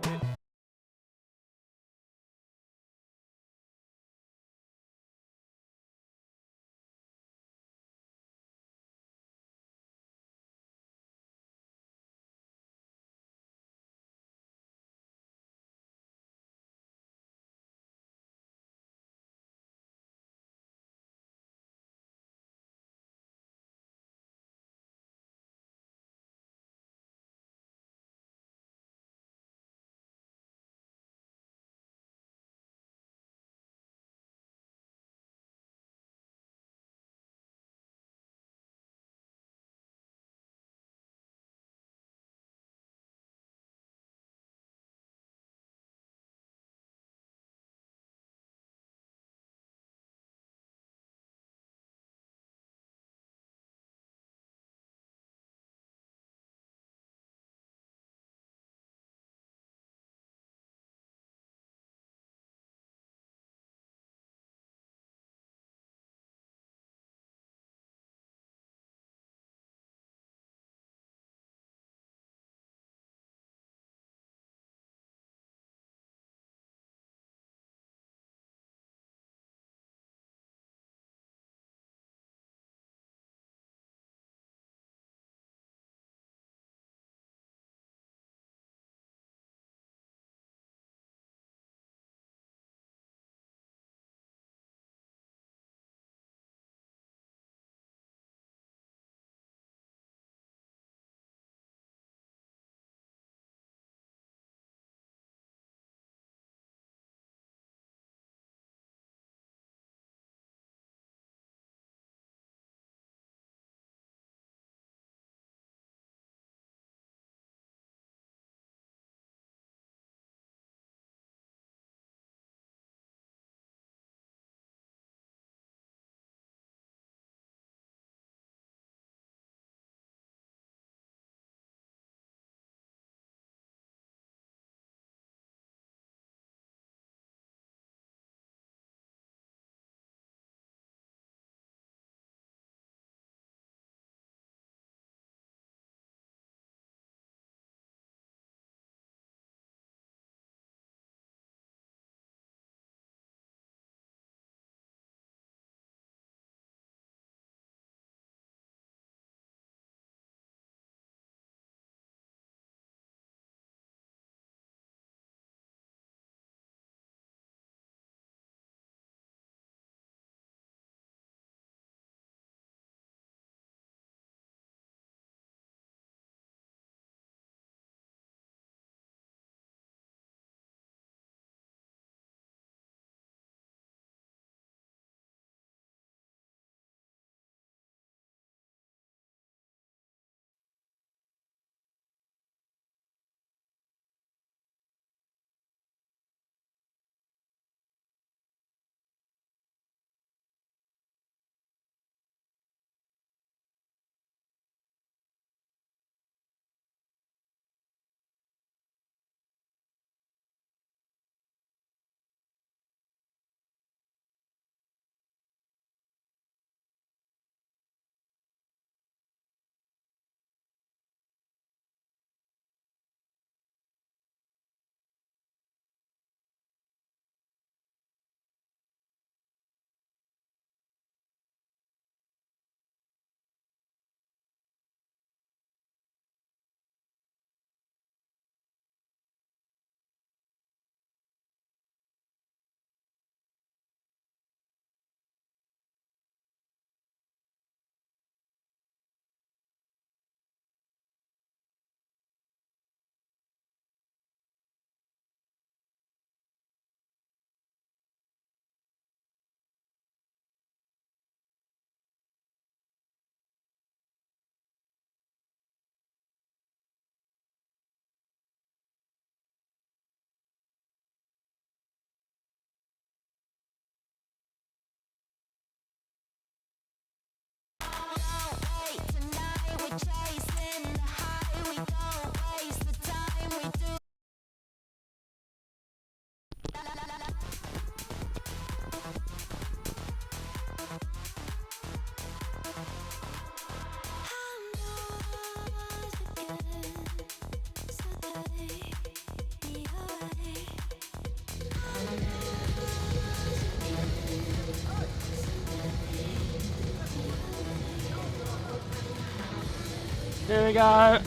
S1: Here we go.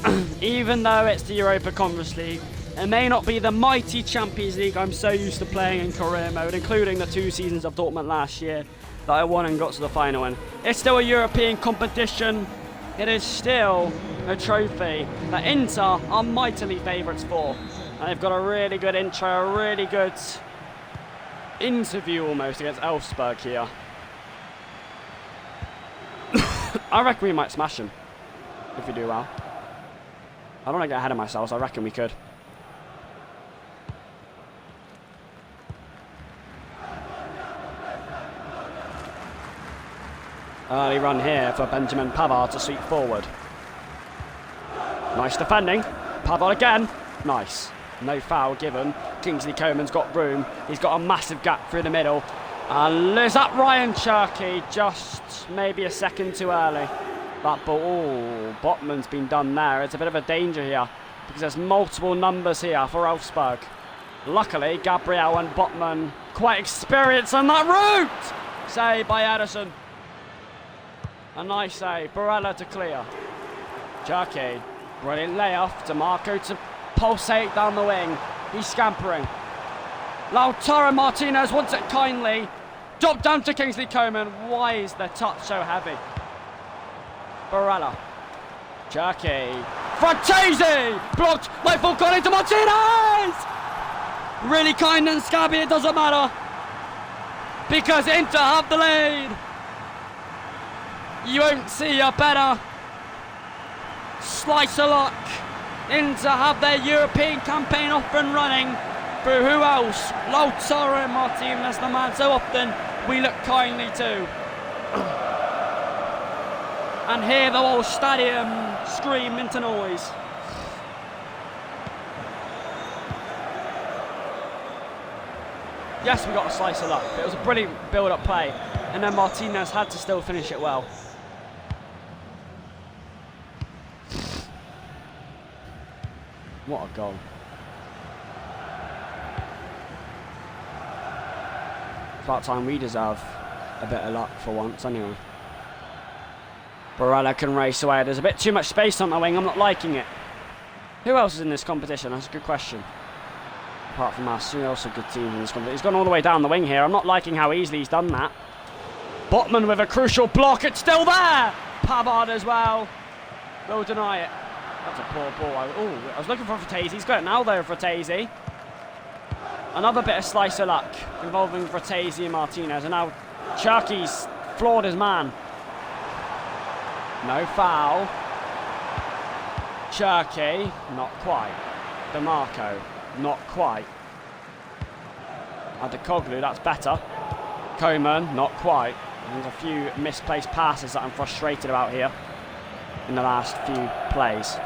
S1: Even though it's the Europa Conference League, it may not be the mighty Champions League I'm so used to playing in career mode, including the 2 seasons of Dortmund last year that I won and got to the final in. It's still a European competition. It is still a trophy that Inter are mightily favourites for. And they've got a really good intro, a really good interview almost against Elfsberg here. I reckon we might smash them if we do well. I don't want to get ahead of myself, so I reckon we could. Early run here for Benjamin Pavard to sweep forward. Nice defending. Pavard again. Nice. No foul given. Kingsley Coman's got room. He's got a massive gap through the middle. And is that Ryan Cherky? Just maybe a second too early. That ball. Oh, Botman's been done there. It's a bit of a danger here because there's multiple numbers here for Elfsberg. Luckily, Gabriel and Botman quite experienced on that route. Save by Ederson. A nice save. Barella to clear. Cherky. Brilliant layoff to Marco to pulsate down the wing. He's scampering. Lautaro Martinez wants it kindly. Drop down to Kingsley Coman. Why is the touch so heavy? Barella. Cherky. Frattesi! Blocked by Falcone to Martinez! Really kind and scabby, it doesn't matter. Because Inter have the lead. You won't see a better slice of luck. Inter have their European campaign off and running. Through who else? Lautaro Martinez, the man so often we look kindly to. And hear the whole stadium scream into noise. Yes, we got a slice of luck, but it was a brilliant build-up play. And then Martinez had to still finish it well. What a goal. It's about time we deserve a bit of luck for once anyway. Barella can race away. There's a bit too much space on the wing. I'm not liking it. Who else is in this competition? That's a good question. Apart from us, who else are good teams in this competition? He's gone all the way down the wing here. I'm not liking how easily he's done that. Botman with a crucial block. It's still there. Pavard as well. Will deny it. That's a poor ball. I was looking for Frattesi. He's got it now though, Frattesi. Another bit of slice of luck involving Frattesi and Martinez. And now Cherky's floored his man. No foul. Cherky, not quite. DeMarco, not quite. Adekoglu, that's better. Coman, not quite. There's a few misplaced passes that I'm frustrated about here in the last few plays.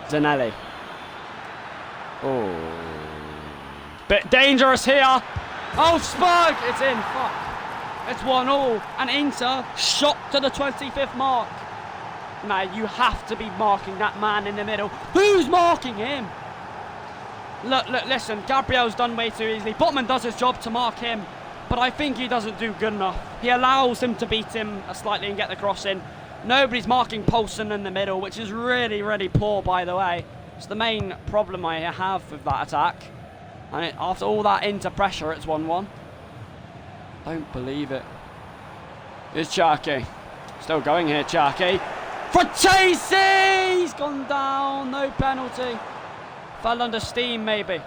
S1: Zanelli. Oh. Bit dangerous here. Oh, Spurg! It's in. Fuck. It's 1-1. And Inter shot to the 25th mark. Now, you have to be marking that man in the middle. Who's marking him? Look, listen. Gabriel's done way too easily. Botman does his job to mark him. But I think he doesn't do good enough. He allows him to beat him slightly and get the cross in. Nobody's marking Poulsen in the middle, which is really, really poor, by the way. It's the main problem I have with that attack. And after all that Inter pressure, it's 1-1. Don't believe it. Here's Cherky. Still going here, Cherky. Frattesi! He's gone down. No penalty. Fell under steam, maybe.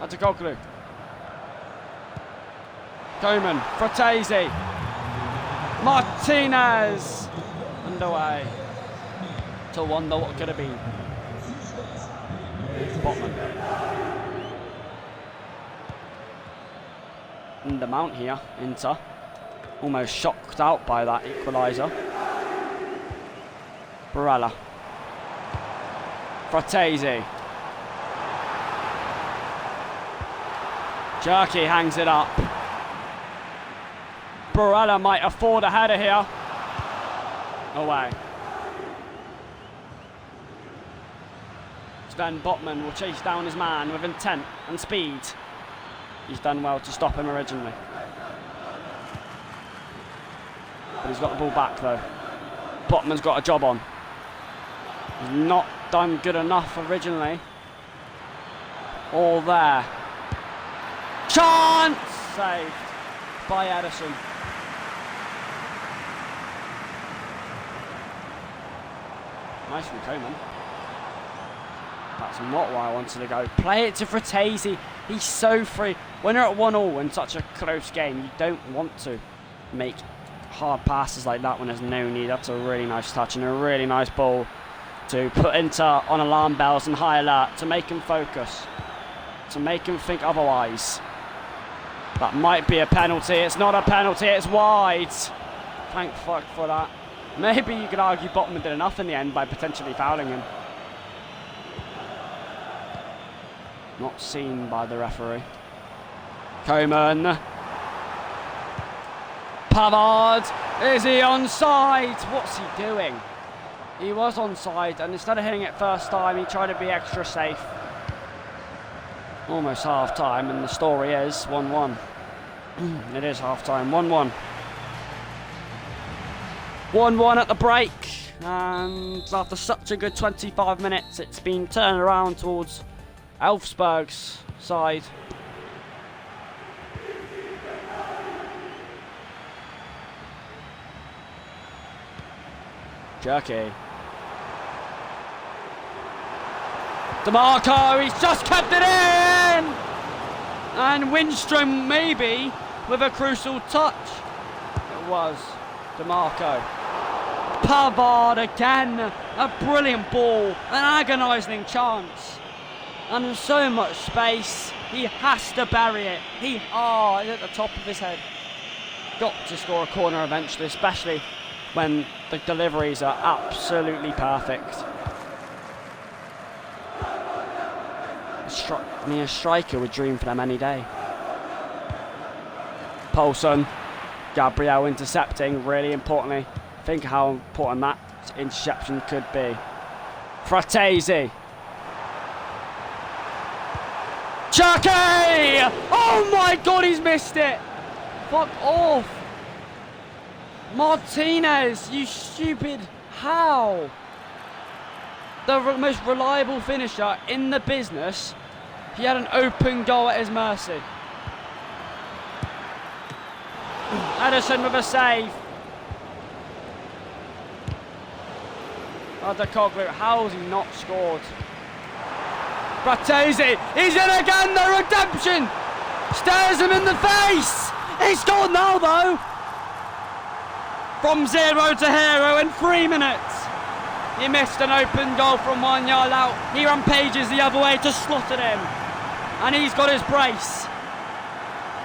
S1: Adekoglu. Coman. Frattesi. Martinez. Underway. To wonder what could have been. Botman. And the mount here, Inter. Almost shocked out by that equaliser. Barella. Frattesi. Cherky hangs it up. Barella might afford a header here. Away. Sven Botman will chase down his man with intent and speed. he's done well to stop him originally. But he's got the ball back though. Botman's got a job on. He's not done good enough originally. All there. Chance! Saved by Edison. Nice from Coman. That's not where I wanted to go. Play it to Fratesi. He's so free. When you're at 1-1 in such a close game, you don't want to make hard passes like that when there's no need. That's a really nice touch and a really nice ball to put Inter on alarm bells and high alert, to make him focus, to make him think otherwise. That might be a penalty. It's not a penalty, it's wide. Thank fuck for that. Maybe you could argue Botman did enough in the end by potentially fouling him. Not seen by the referee. Coman. Pavard. Is he onside? What's he doing? He was onside, and instead of hitting it first time, he tried to be extra safe. Almost half time, and the story is 1-1. It is half time, 1-1. 1-1 at the break, and after such a good 25 minutes, it's been turned around towards Elfsberg's side. Jerky. DeMarco, he's just kept it in! And Windstrom maybe with a crucial touch. It was DeMarco. Pavard again, a brilliant ball, an agonising chance. And so much space, he has to bury it. It's at the top of his head. Got to score a corner eventually, especially when the deliveries are absolutely perfect. A striker would dream for them any day. Poulsen, Gabriel intercepting, really importantly. Think how important that interception could be. Fratesi. Chucky! Oh my god, he's missed it! Fuck off! Martinez, you stupid. How? The most reliable finisher in the business, he had an open goal at his mercy. Edison with a save. Adekoglu, how has he not scored? Fratesi, he's in again, the redemption! Stares him in the face! He's scored now though! From 0 to hero in 3 minutes. He missed an open goal from 1 yard out. He rampages the other way to slot it in. And he's got his brace.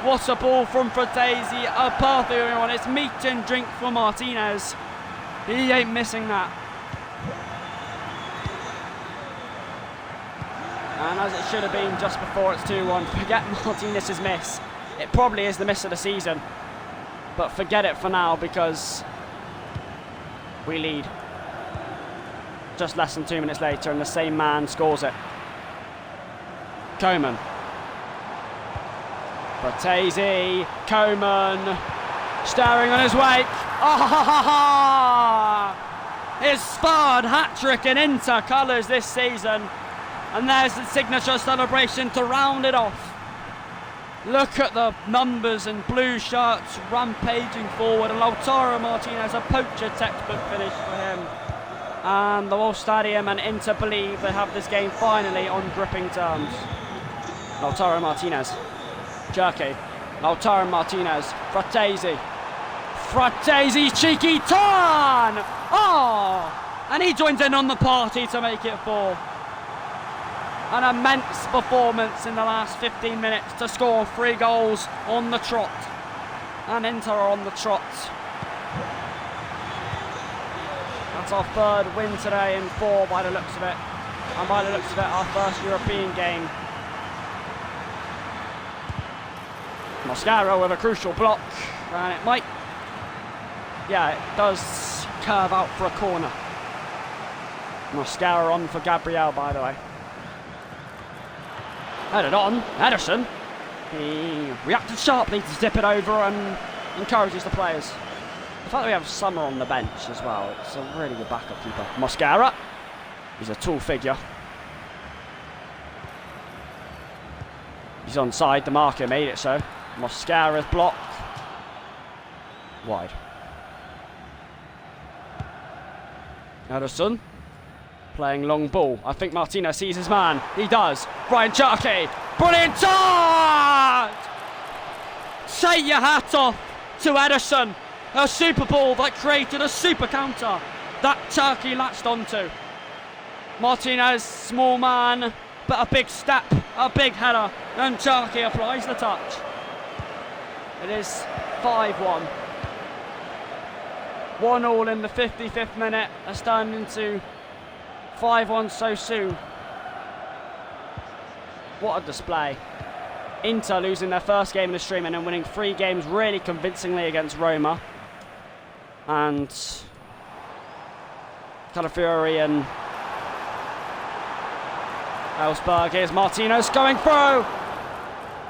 S1: What a ball from Fratesi, a perfect one. It's meat and drink for Martinez. He ain't missing that. And as it should have been just before it's 2-1, forget Martinez's miss. It probably is the miss of the season. But forget it for now because we lead. Just less than 2 minutes later and the same man scores it. Coman. Fratesi, Coman, staring on his wake. His third hat-trick in Inter colours this season. And there's the signature celebration to round it off. Look at the numbers and blue shirts rampaging forward, and Lautaro Martinez, a poacher textbook finish for him. And the whole stadium and Inter believe they have this game finally on gripping terms. Lautaro Martinez, Jerky, Lautaro Martinez, Fratesi, cheeky turn! And he joins in on the party to make it 4. An immense performance in the last 15 minutes to score 3 goals on the trot. And Inter are on the trot. That's our 3rd win today in 4 by the looks of it. And by the looks of it, our first European game. Mosquera with a crucial block. And it might... Yeah, it does curve out for a corner. Mosquera on for Gabriel, by the way. Headed on, Ederson. He reacted sharply to zip it over and encourages the players. The fact that we have Summer on the bench as well, it's a really good backup keeper. Mosquera, he's a tall figure. He's onside, the marker made it so. Mosquera's blocked. Wide. Ederson playing long ball. I think Martinez sees his man. He does. Ryan Cherky. Brilliant touch! Take your hat off to Ederson. A super ball that created a super counter that Cherky latched onto. Martinez, small man, but a big step, a big header, and Cherky applies the touch. It is 5-1. 1-1 in the 55th minute, has turned into 5-1 so soon. What a display. Inter losing their first game in the stream and then winning 3 games really convincingly against Roma. And Calafiori and Elfsberg. Here's Martinez going through.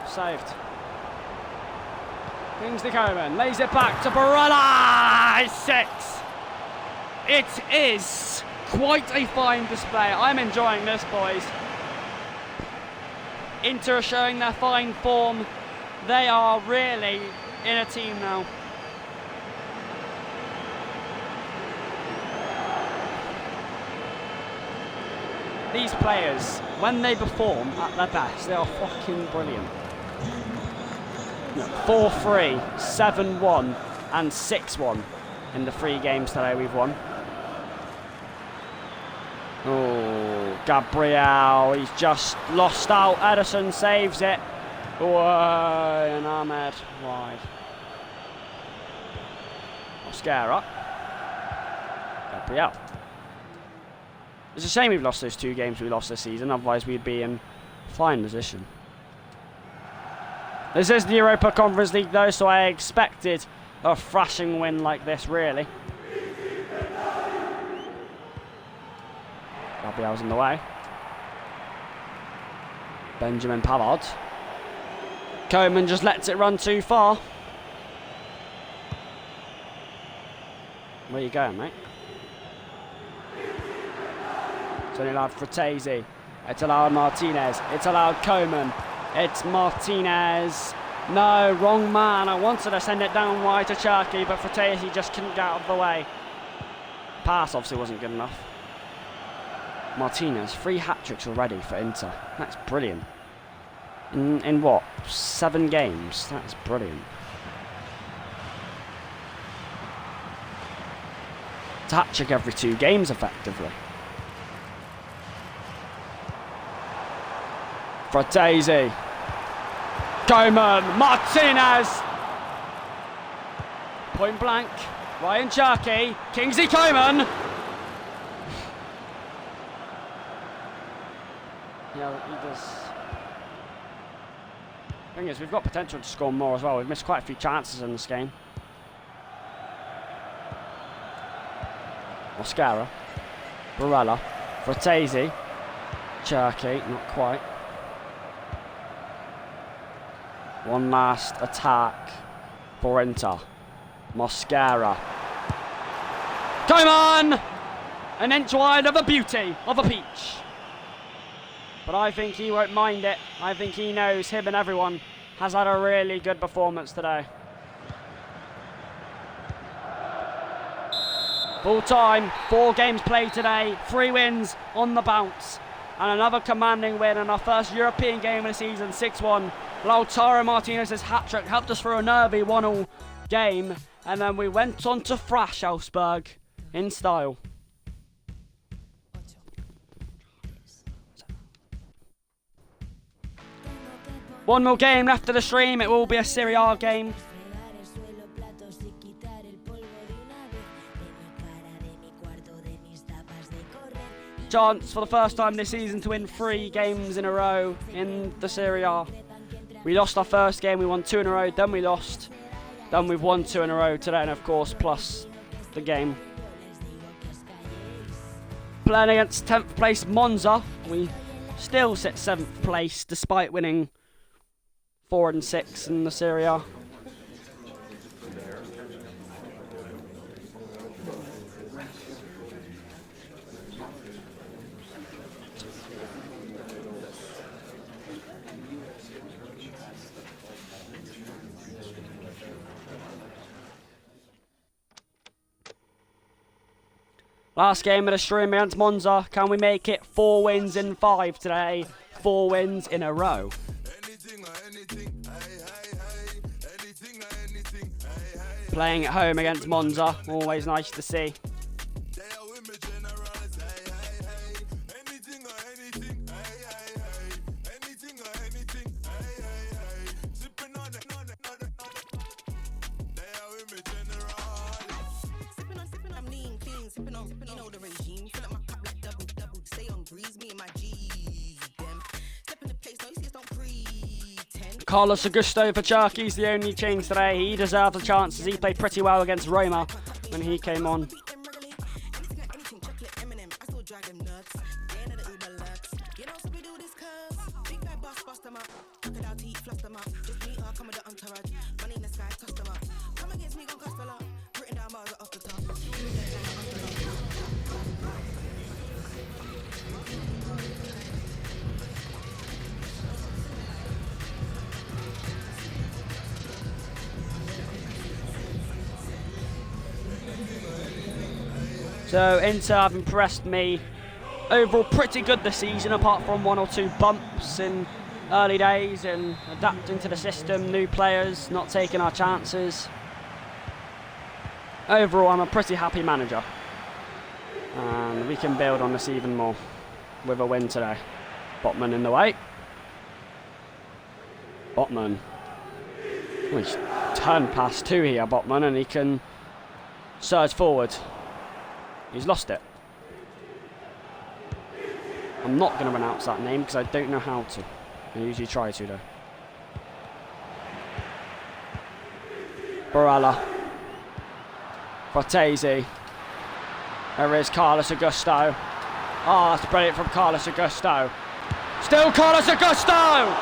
S1: Saved. Kingsley Coman lays it back to Barella. 6. It is quite a fine display. I'm enjoying this, boys. Inter are showing their fine form. They are really in a team now. These players, when they perform at their best, they are fucking brilliant. 4-3, 7-1 and 6-1 in the 3 games today we've won. Oh, Gabriel, he's just lost out. Ederson saves it. Oh, and Ahmed wide. Mosquera. Gabriel. It's a shame we've lost those 2 games we lost this season, otherwise we'd be in fine position. This is the Europa Conference League though, so I expected a thrashing win like this, really. Gabriel's in the way. Benjamin Pavard. Coman just lets it run too far. Where you going, mate? It's only allowed Fratesi. It's allowed Martinez. It's allowed Coman. It's Martinez. No, wrong man. I wanted to send it down wide to Cherky, but Fratesi just couldn't get out of the way. Pass obviously wasn't good enough. Martinez, 3 hat-tricks already for Inter. That's brilliant. In what? 7 games? That's brilliant. It's a hat-trick every 2 games, effectively. Fratesi. Coman. Martinez. Point blank. Ryan Cherky. Kingsley Coman. Yeah, he does. Thing is, we've got potential to score more as well. We've missed quite a few chances in this game. Mosquera. Barella. Fratesi. Cherky. Not quite. One last attack for Inter. Mosquera. Come on! An inch wide of a beauty, of a peach. But I think he won't mind it. I think he knows him and everyone has had a really good performance today. Full time, 4 games played today, 3 wins on the bounce. And another commanding win in our first European game of the season, 6-1. Lautaro Martinez's hat-trick helped us through a nervy 1-1 game. And then we went on to thrash Elfsberg in style. One more game left of the stream. It will be a Serie A game. Chance for the first time this season to win 3 games in a row in the Serie A. We lost our first game, we won 2 in a row, then we lost. Then we've won 2 in a row today, and of course, plus the game. Playing against 10th place Monza, we still sit 7th place despite winning 4 and 6 in the Serie A. Last game of the stream against Monza. Can we make it 4 wins in 5 today? 4 wins in a row. Playing at home against Monza. Always nice to see. Carlos Augusto for Cherky's the only change today. He deserved the chances. He played pretty well against Roma when he came on. So Inter have impressed me. Overall pretty good this season, apart from 1 or 2 bumps in early days and adapting to the system, new players, not taking our chances. Overall, I'm a pretty happy manager. And we can build on this even more with a win today. Botman in the way. Botman. Oh, he's turned past 2 here, Botman, and he can surge forward. He's lost it. I'm not going to renounce that name because I don't know how to. I usually try to though. Barella. Fortesi. There is Carlos Augusto. Oh, that's brilliant from Carlos Augusto. Still Carlos Augusto!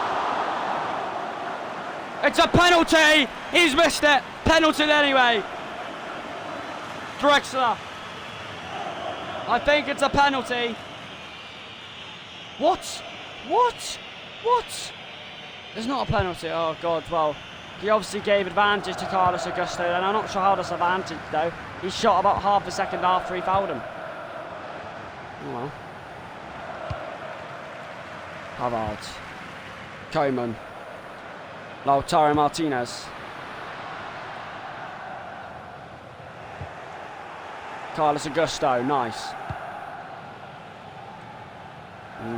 S1: It's a penalty! He's missed it! Penalty anyway! Drexler. I think it's a penalty. What? What? What? There's not a penalty. Oh, God. Well, he obviously gave advantage to Carlos Augusto, and I'm not sure how that's advantage, though. He shot about half the second after he fouled him. Oh, well. Havard. Koeman. Lautaro Martinez. Carlos Augusto, nice.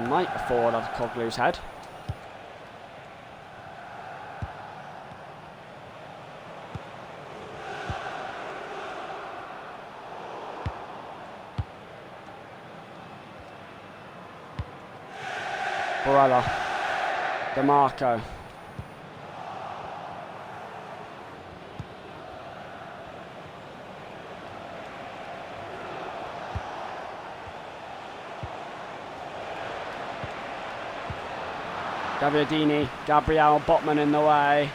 S1: Might afford a Coglu's head. Barella. DeMarco. Gaviadini, Gabriel Botman in the way.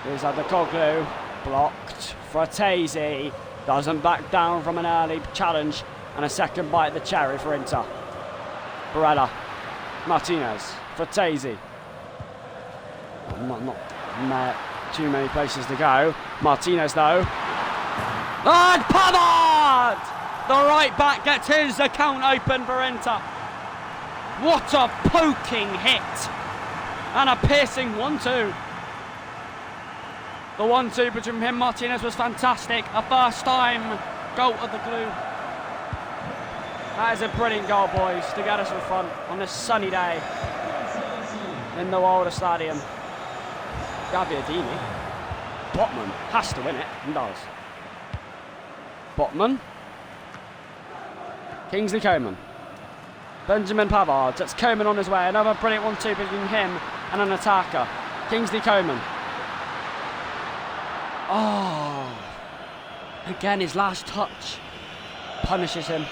S1: Here's Adekoglu, blocked. Fratesi doesn't back down from an early challenge, and a second bite at the cherry for Inter. Barella, Martinez, Fratesi. Not too many places to go. Martinez though. And Pavard! The right back gets his account open for Inter. What a poking hit! And a piercing 1-2. The 1-2 between him and Martinez was fantastic. A first time goal of the glue. That is a brilliant goal, boys, to get us in front on this sunny day in the Wilder Stadium. Gaviadini. Botman has to win it, and does. Botman. Kingsley Coman. Benjamin Pavard, that's Coman on his way. Another brilliant 1-2 between him and an attacker. Kingsley Coman. Oh. Again, his last touch punishes him.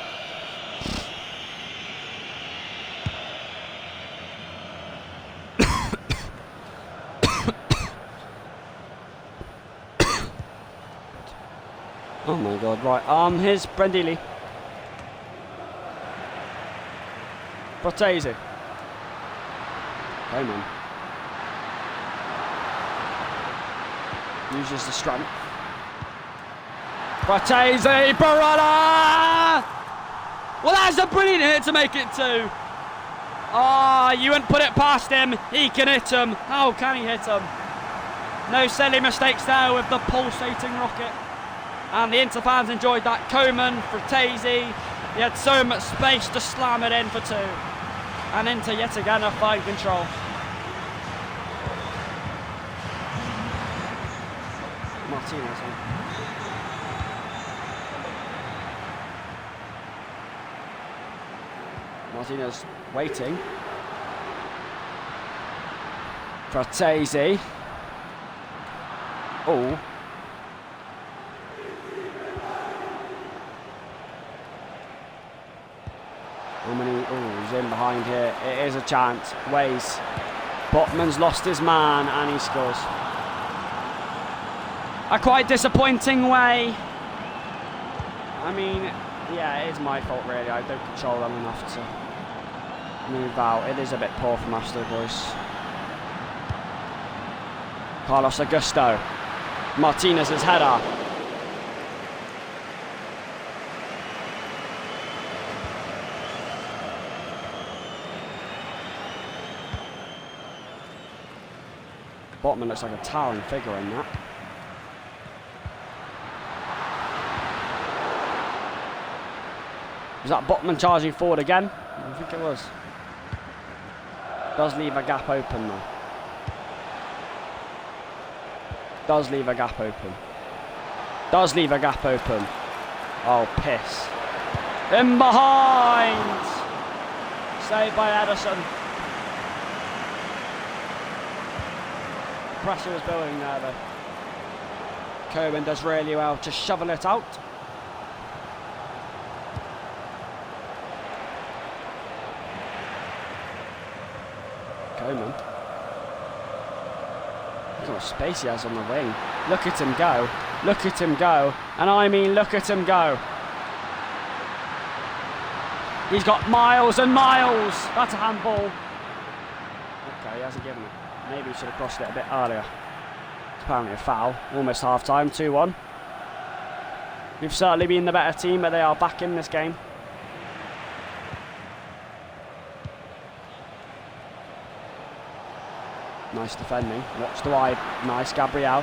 S1: Oh my god, right. Here's Brendili. Fratesi. Coman. Uses the strength. Fratesi, Barella! Well, that's a brilliant hit to make it 2. You wouldn't put it past him. He can hit him. How can he hit him? No silly mistakes there with the pulsating rocket. And the Inter fans enjoyed that. Coman, Fratesi. He had so much space to slam it in for 2. And Inter yet again are fine control. Martinez. Martinez waiting. Fratesi. Oh. How many? Oh, he's in behind here. It is a chance. Ways. Botman's lost his man and he scores. A quite disappointing way. I mean, yeah, it is my fault really. I don't control them enough to move out. It is a bit poor from us though, boys. Carlos Augusto. Martinez's header. Botman looks like a towering figure in that. Was that Botman charging forward again? I think it was. Does leave a gap open though. Does leave a gap open. Does leave a gap open. Oh, piss. In behind! Saved by Ederson. Pressure is building there though. Coman does really well to shovel it out. Coman. Look how much space he has on the wing. Look at him go. Look at him go. And I mean, look at him go. He's got miles and miles. That's a handball. Okay, he hasn't given it. Maybe he should have crossed it a bit earlier. It's apparently a foul. Almost half time, 2-1. We've certainly been the better team, but they are back in this game. Nice defending. Watch the wide. Nice, Gabriel.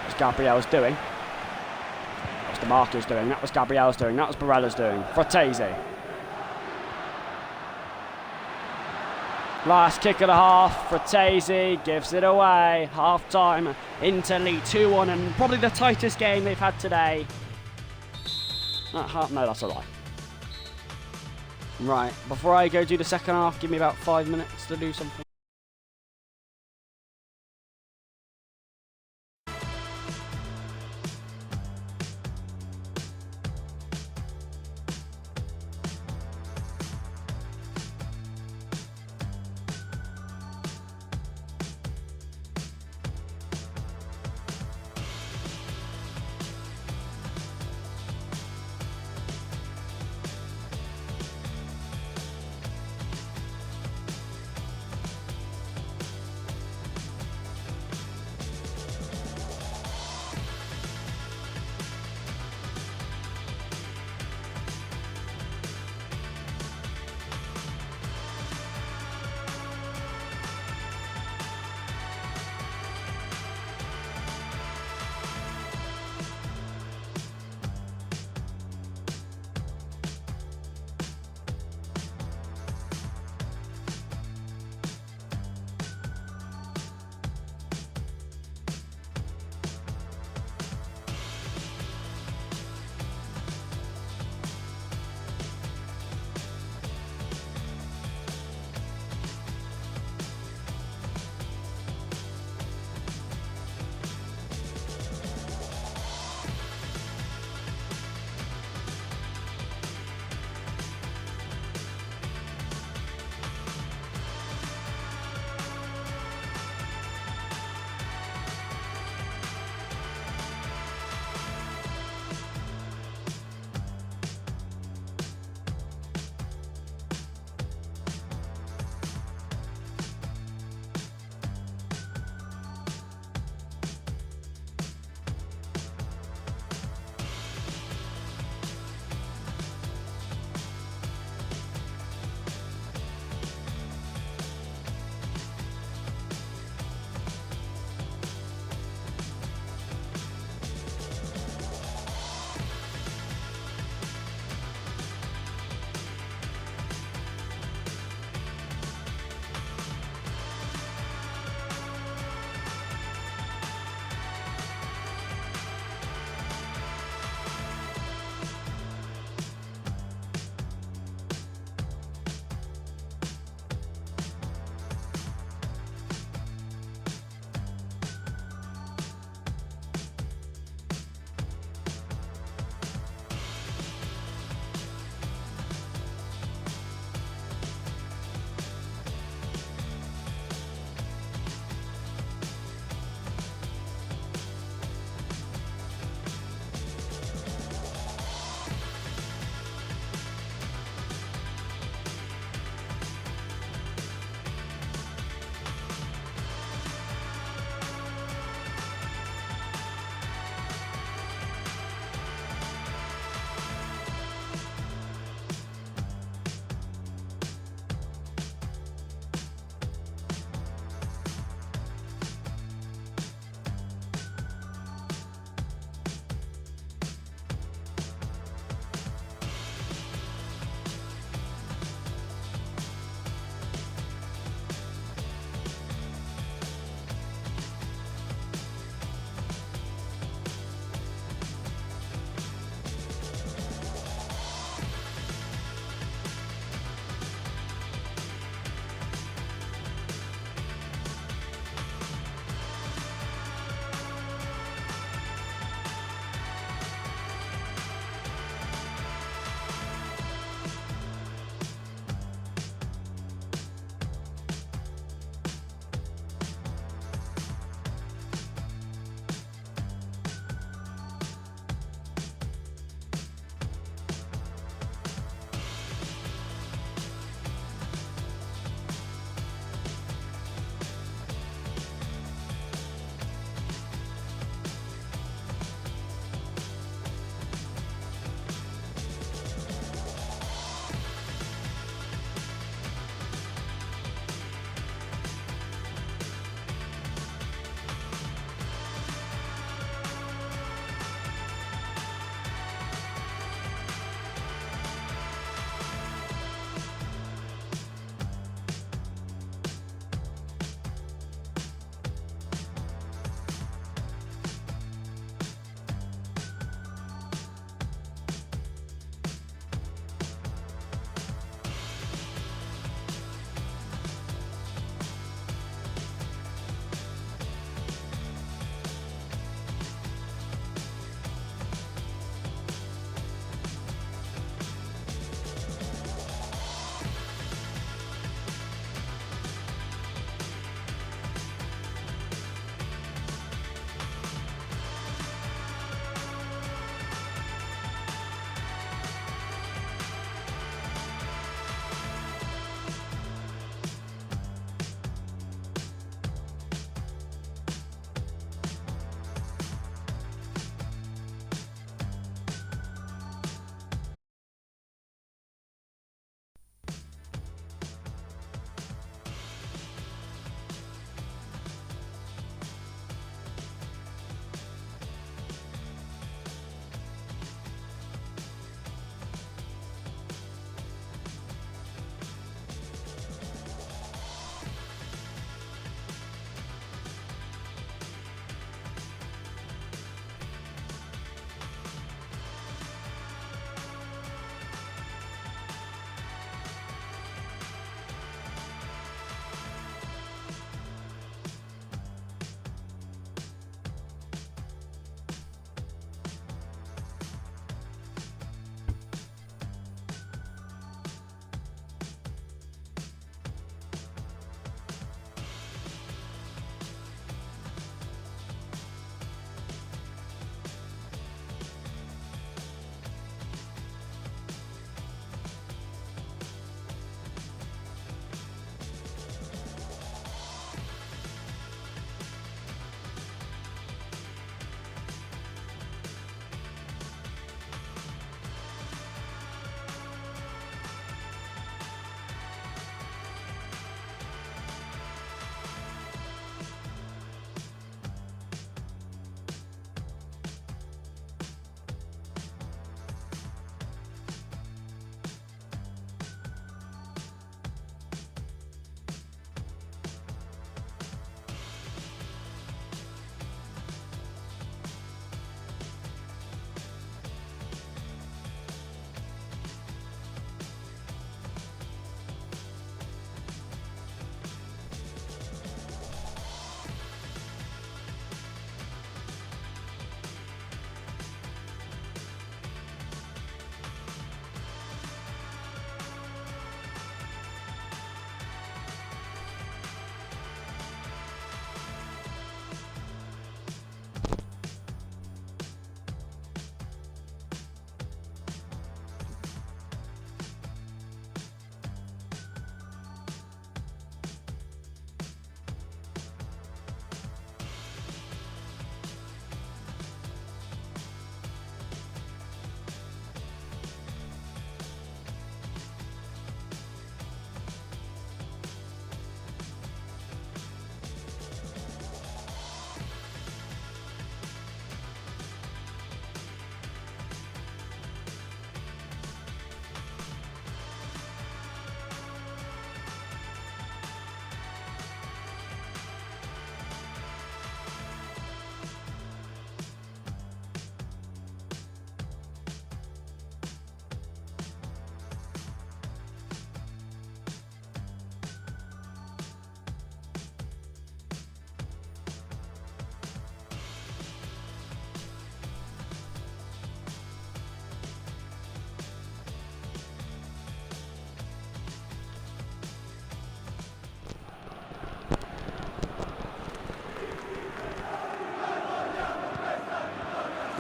S1: That's what Gabriel's doing. That was DeMarco's doing. That was Gabriel's doing. That was Barella's doing. Fratesi. Last kick of the half. Fratesi gives it away. Half time. Inter lead 2-1 and probably the tightest game they've had today. No, that's a lie. Right, before I go do the second half, give me about 5 minutes to do something.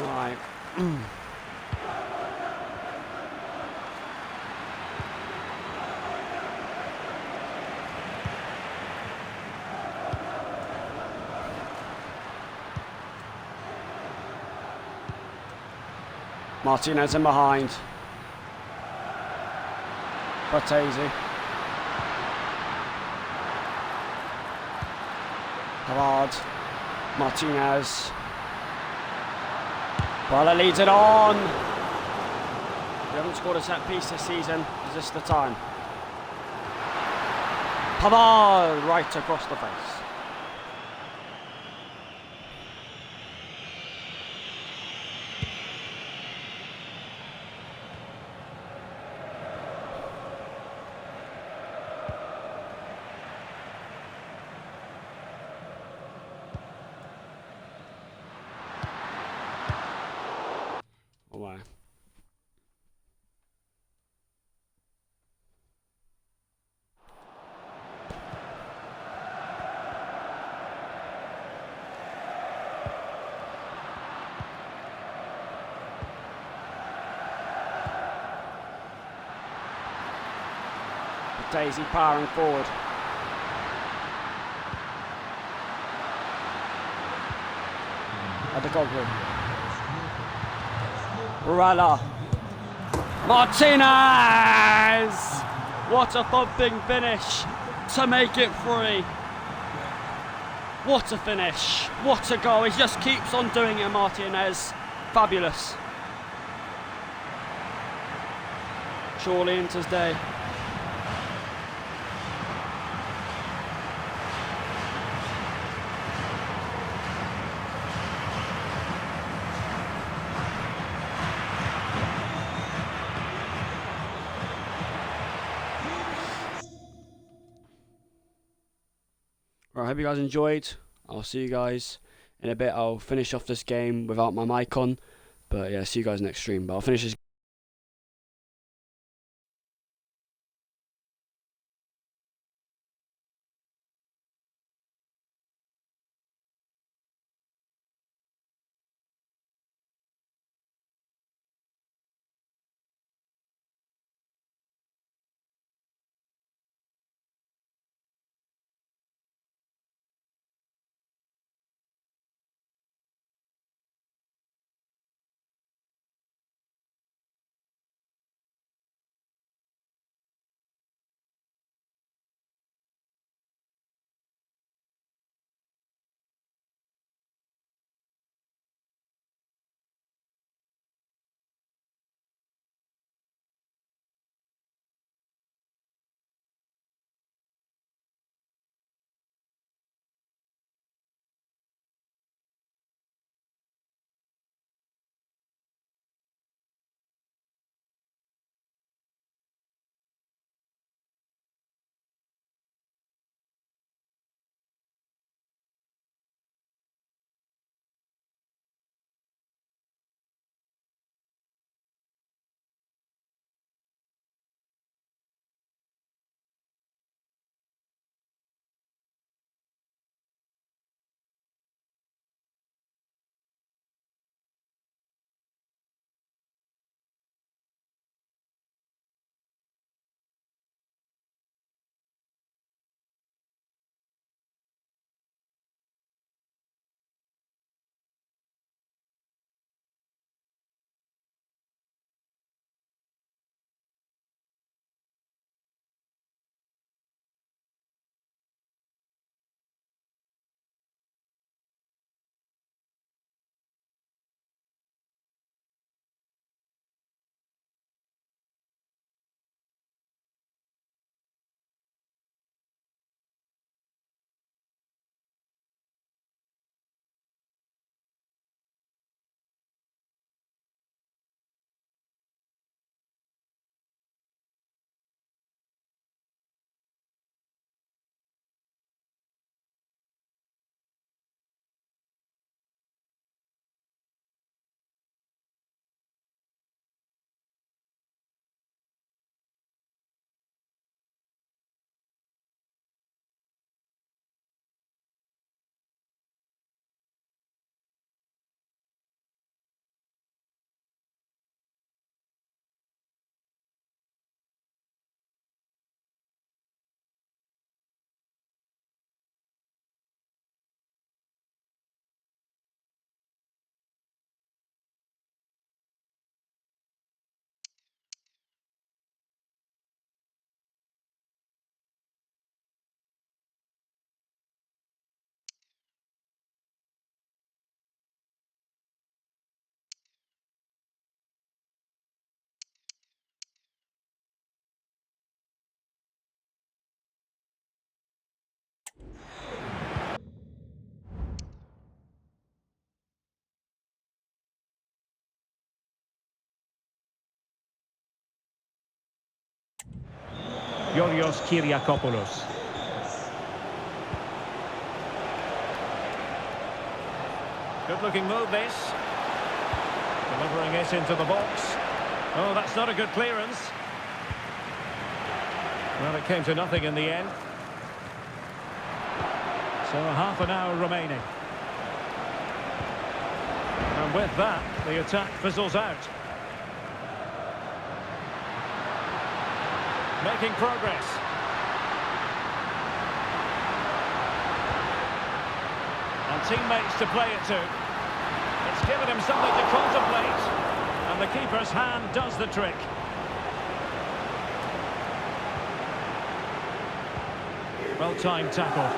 S1: Right. Martinez in behind. Cortese. Havard. Martinez. Well, leads it on. We haven't scored a set piece this season. Is this the time? Havard right across the face. Away. Daisy powering forward. Adegoglu. Rala. Martinez! What a thumping finish to make it 3. What a finish. What a goal. He just keeps on doing it, Martinez. Fabulous. Surely into his day. Right, I hope you guys enjoyed. I'll see you guys in a bit. I'll finish off this game without my mic on. But yeah, see you guys next stream. But I'll finish this
S4: Yorios Kyriakopoulos. Good-looking move, this. Delivering it into the box. Oh, that's not a good clearance. Well, it came to nothing in the end. So half an hour remaining. And with that, the attack fizzles out. Making progress. And teammates to play it to. It's given him something to contemplate. And the keeper's hand does the trick. Well-timed tackle.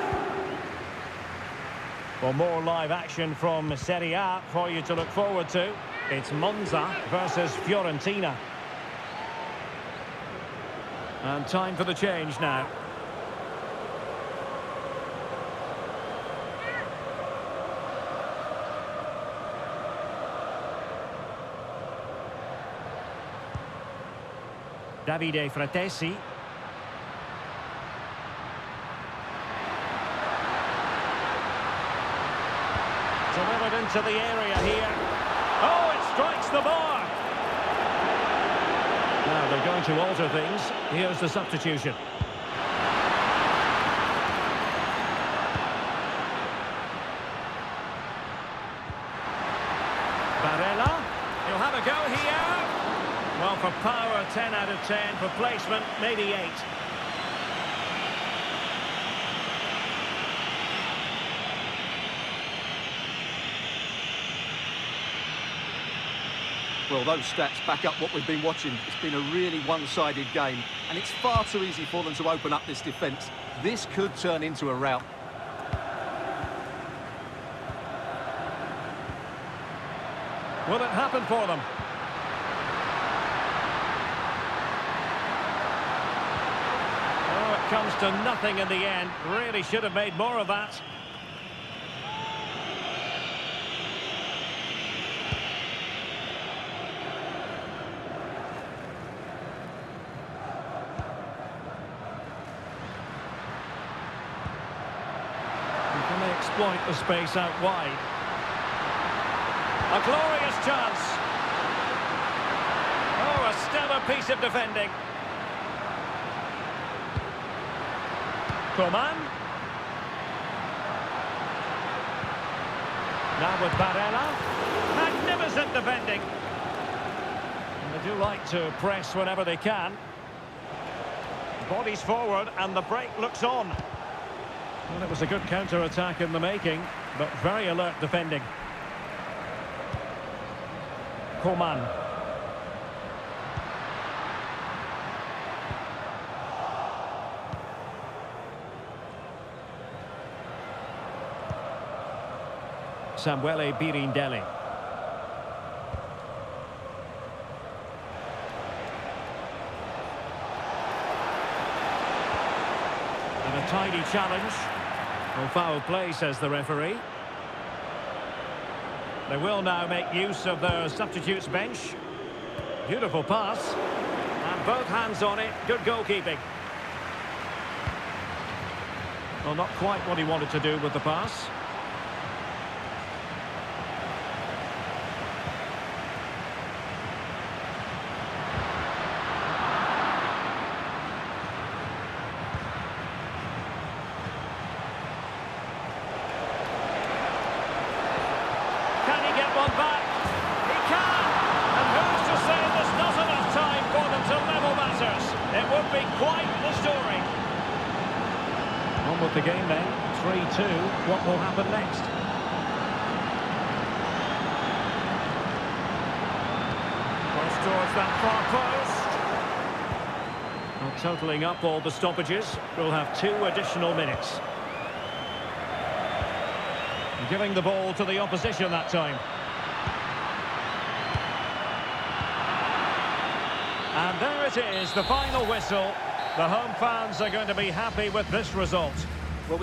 S4: For more live action from Serie A for you to look forward to, it's Monza versus Fiorentina. And time for the change now. Davide Fratesi. Delivered into the area here. Oh, it strikes the bar. Now they're going to alter things. Here's the substitution. Barella. He'll have a go here. Well, for power, 10 out of 10. For placement, maybe 8.
S5: Well, those stats back up what we've been watching. It's been a really one-sided game, and it's far too easy for them to open up this defence. This could turn into a rout.
S4: Will it happen for them? Oh, it comes to nothing in the end. Really should have made more of that. Can they exploit the space out wide? A glorious chance. Oh, a stellar piece of defending. Coman. Now with Barella. Magnificent defending. And they do like to press whenever they can. Bodies forward and the break looks on. Well, it was a good counter-attack in the making, but very alert defending. Coman. Samuele Birindelli. And a tidy challenge. No foul play, says the referee. They will now make use of their substitutes bench. Beautiful pass. And both hands on it. Good goalkeeping. Well, not quite what he wanted to do with the pass. It would be quite the story. On with the game then. 3-2. What will happen next? Cross towards that far post. Well, totalling up all the stoppages, we'll have 2 additional minutes. Giving the ball to the opposition that time. And there it is, the final whistle. The home fans are going to be happy with this result.
S5: Well,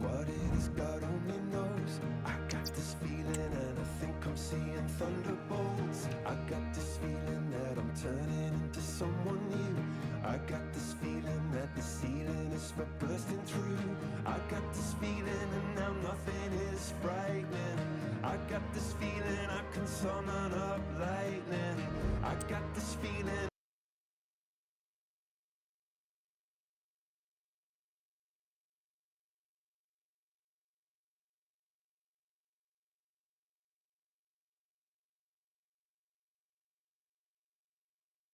S6: what it is, God only knows. I got this feeling and I think I'm seeing thunderbolts. I got this feeling that I'm turning into someone new. I got this feeling that the ceiling is for bursting through. I got this feeling and now nothing is frightening. I got this feeling I can summon up lightning. I got this feeling